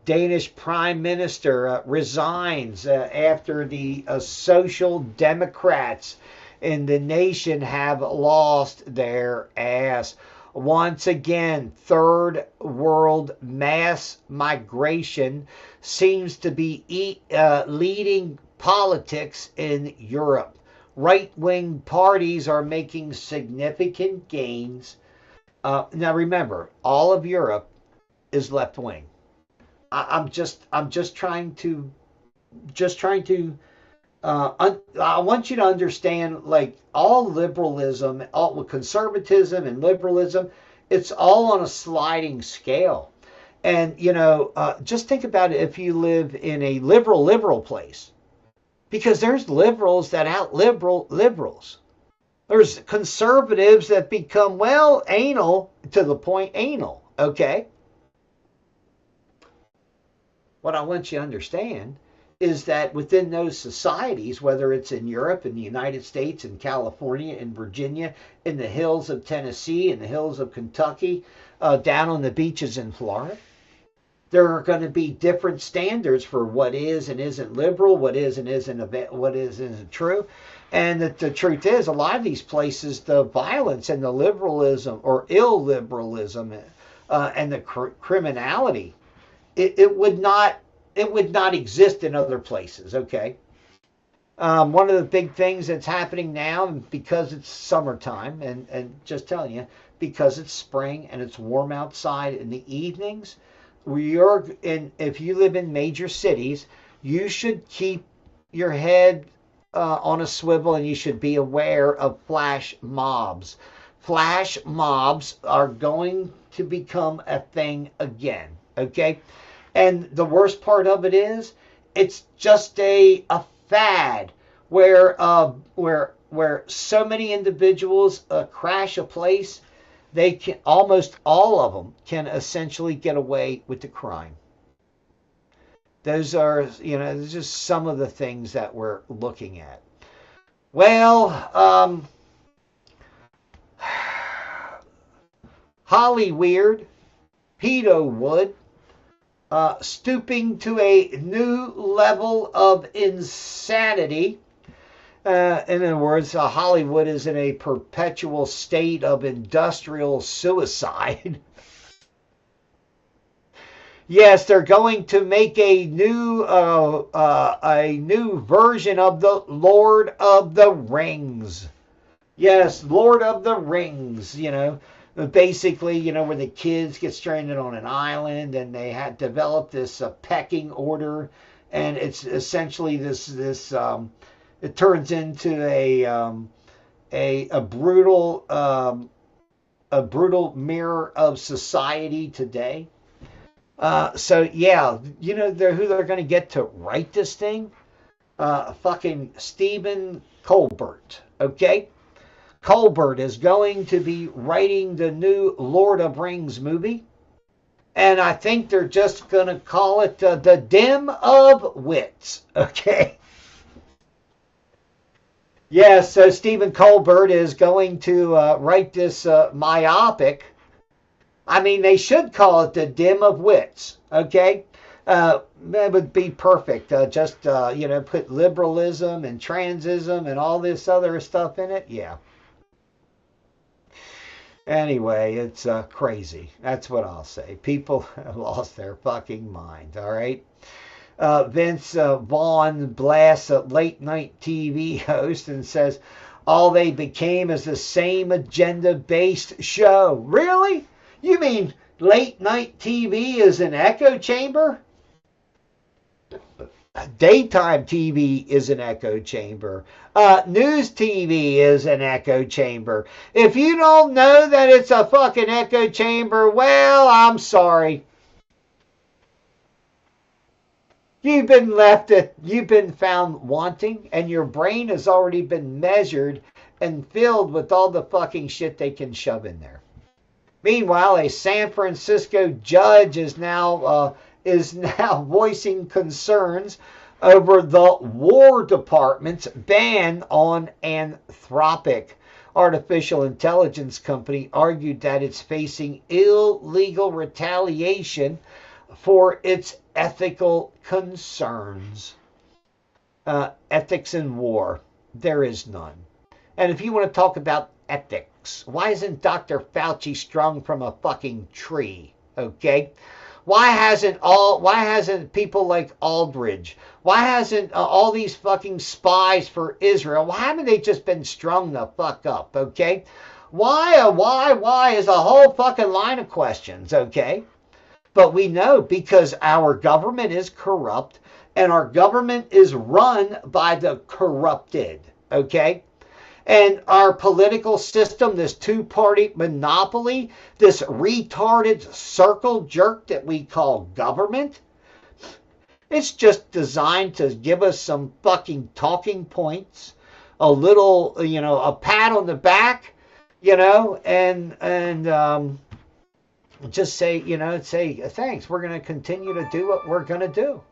Danish Prime Minister resigns after the Social Democrats in the nation have lost their ass. Once again, third world mass migration seems to be leading politics in Europe. Right-wing parties are making significant gains. Now remember, all of Europe is left-wing. I want you to understand, like, all liberalism, all conservatism and liberalism, it's all on a sliding scale. And just think about it. If you live in a liberal place. Because there's liberals that out-liberals. There's conservatives that become, anal to the point anal, okay? What I want you to understand is that within those societies, whether it's in Europe, in the United States, in California, in Virginia, in the hills of Tennessee, in the hills of Kentucky, down on the beaches in Florida, there are going to be different standards for what is and isn't liberal, what is and isn't true. And the truth is, a lot of these places, the violence and the liberalism or illiberalism and the criminality, it would not exist in other places. Okay. One of the big things that's happening now, because it's summertime, and just telling you, because it's spring and it's warm outside in the evenings. If you live in major cities, you should keep your head on a swivel, and you should be aware of flash mobs. Flash mobs are going to become a thing again, okay? And the worst part of it is, it's just a fad where so many individuals crash a place, they can, almost all of them can essentially get away with the crime. Those are, just some of the things that we're looking at. Well, Hollyweird, Pedo Wood, stooping to a new level of insanity. In other words, Hollywood is in a perpetual state of industrial suicide. Yes, they're going to make a new version of the Lord of the Rings. Yes, Lord of the Rings, basically, where the kids get stranded on an island and they had developed this pecking order, and it's essentially this it turns into a brutal mirror of society today. So yeah, who they're going to get to write this thing? Fucking Stephen Colbert, okay? Colbert is going to be writing the new Lord of Rings movie. And I think they're just going to call it The Dim of Wits, okay? Yes, so Stephen Colbert is going to write this myopic. I mean, they should call it The Dim of Wits, okay? That would be perfect. Just, put liberalism and transism and all this other stuff in it. Yeah. Anyway, it's crazy. That's what I'll say. People have lost their fucking mind, all right? Vince Vaughn blasts a late-night TV host and says all they became is the same agenda-based show. Really? You mean late-night TV is an echo chamber? Daytime TV is an echo chamber. News TV is an echo chamber. If you don't know that it's a fucking echo chamber, well, I'm sorry. You've been found wanting, and your brain has already been measured and filled with all the fucking shit they can shove in there. Meanwhile, a San Francisco judge is now voicing concerns over the War Department's ban on Anthropic. Artificial intelligence company argued that it's facing illegal retaliation for its ethical concerns. Ethics in war, there is none. And if you want to talk about ethics, why isn't Dr. Fauci strung from a fucking tree? Okay? Why hasn't people like Aldridge? Why hasn't all these fucking spies for Israel? Why haven't they just been strung the fuck up? Okay? Why is a whole fucking line of questions, okay? But we know because our government is corrupt and our government is run by the corrupted, okay? And our political system, this two-party monopoly, this retarded circle jerk that we call government, it's just designed to give us some fucking talking points, a little, a pat on the back, and just say, say, thanks, we're going to continue to do what we're going to do.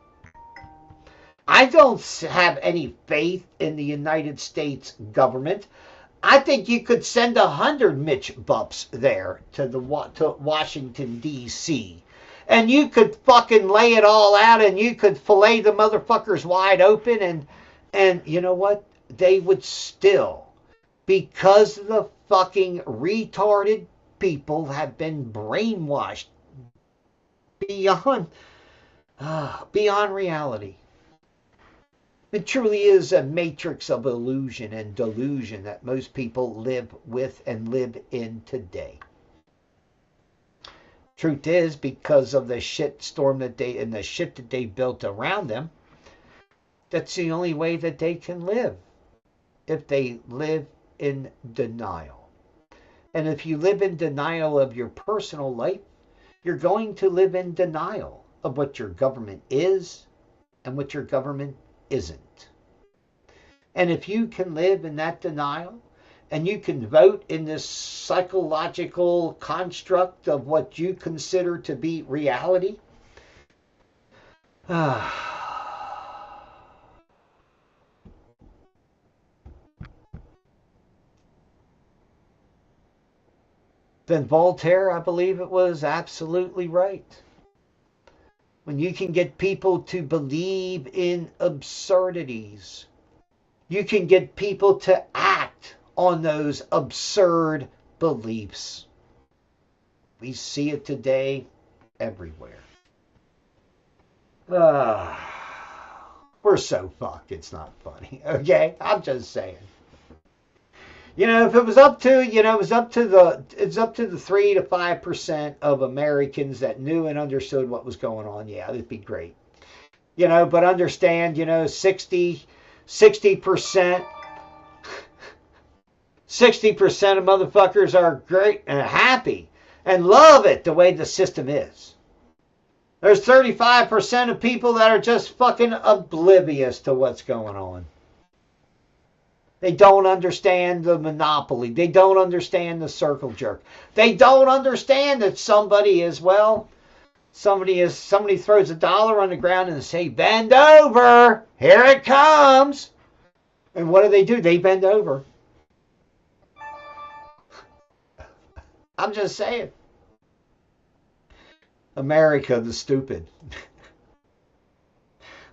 I don't have any faith in the United States government. I think you could send 100 Mitch Bups there to Washington, D.C. And you could fucking lay it all out and you could fillet the motherfuckers wide open and you know what? They would still, because the fucking retarded people have been brainwashed beyond reality. It truly is a matrix of illusion and delusion that most people live with and live in today. Truth is, because of the shit storm that they built around them, That's the only way that they can live, if they live in denial. And if you live in denial of your personal life, you're going to live in denial of what your government is and what your government isn't. And if you can live in that denial, and you can vote in this psychological construct of what you consider to be reality, then Voltaire, I believe it was, absolutely right. When you can get people to believe in absurdities, you can get people to act on those absurd beliefs. We see it today everywhere. We're so fucked, it's not funny. Okay? I'm just saying. If it was up to, it's up to the 3 to 5% of Americans that knew and understood what was going on. Yeah, that'd be great. But understand, 60% 60% of motherfuckers are great and happy and love it the way the system is. There's 35% of people that are just fucking oblivious to what's going on. They don't understand the monopoly. They don't understand the circle jerk. They don't understand that somebody throws $1 on the ground and say, bend over, here it comes. And what do? They bend over. I'm just saying. America the stupid.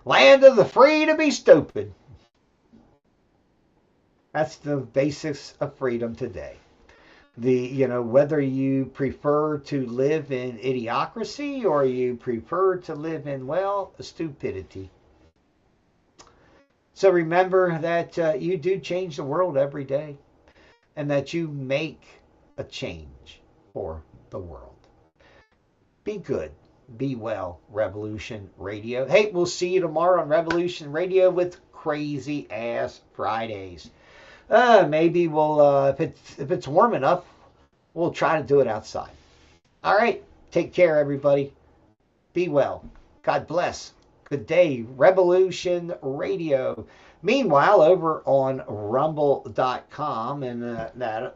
Land of the free to be stupid. That's the basics of freedom today. Whether you prefer to live in idiocracy or you prefer to live in, stupidity. So remember that you do change the world every day and that you make a change for the world. Be good. Be well, Revolution Radio. Hey, we'll see you tomorrow on Revolution Radio with Crazy Ass Fridays. Maybe we'll, if it's warm enough, we'll try to do it outside. All right. Take care, everybody. Be well. God bless. Good day. Revolution Radio. Meanwhile, over on rumble.com and and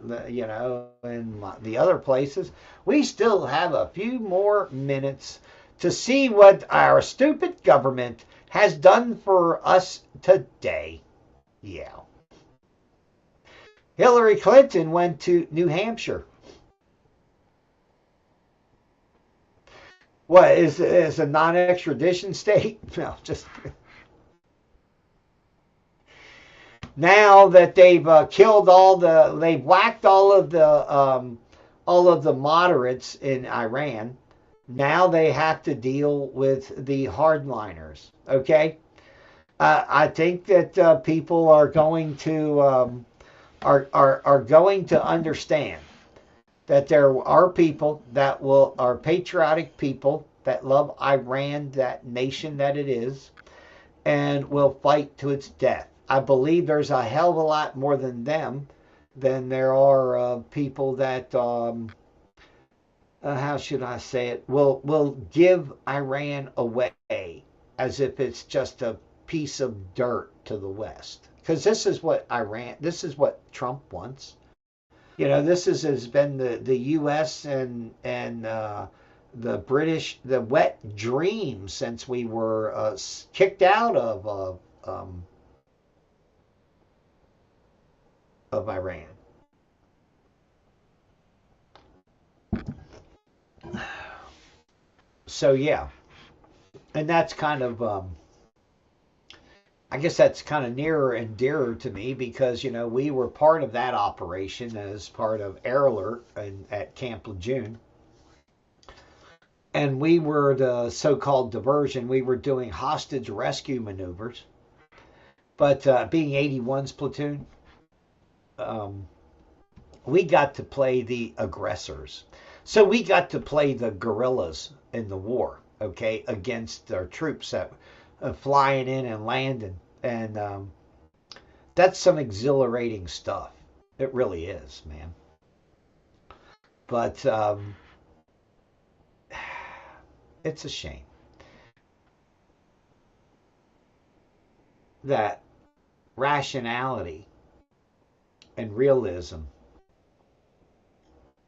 the other places, we still have a few more minutes to see what our stupid government has done for us today. Yeah. Hillary Clinton went to New Hampshire. What, is a non-extradition state? No, just... Now that they've they've whacked all of the moderates in Iran, now they have to deal with the hardliners. Okay, I think that people are going to understand that there are people that are patriotic people that love Iran, that nation that it is, and will fight to its death. I believe there's a hell of a lot more than them than there are people that, how should I say it, will give Iran away as if it's just a piece of dirt to the West. Because this is what Trump wants. This has been the U.S. and the British, the wet dream since we were kicked out of Iran. So yeah, and that's kind of I guess that's kind of nearer and dearer to me because we were part of that operation as part of Air Alert at Camp Lejeune, and we were the so-called diversion. We were doing hostage rescue maneuvers, but being 81's platoon. We got to play the aggressors. So we got to play the guerrillas in the war, okay, against our troops that flying in and landing And that's some exhilarating stuff. It really is, man. But it's a shame that rationality and realism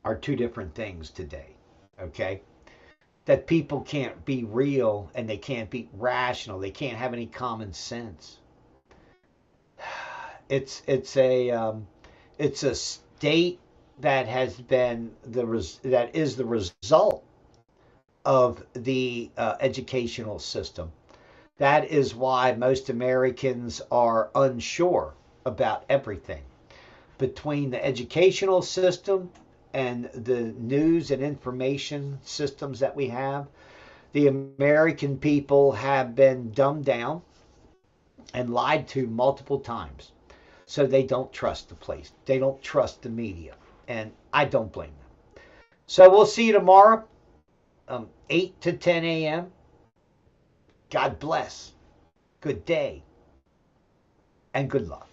are two different things today. Okay? That people can't be real and they can't be rational. They can't have any common sense. It's a state that has been that is the result of the educational system. That is why most Americans are unsure about everything. Between the educational system and the news and information systems that we have, the American people have been dumbed down and lied to multiple times. So they don't trust the place. They don't trust the media. And I don't blame them. So we'll see you tomorrow, 8 to 10 a.m. God bless. Good day. And good luck.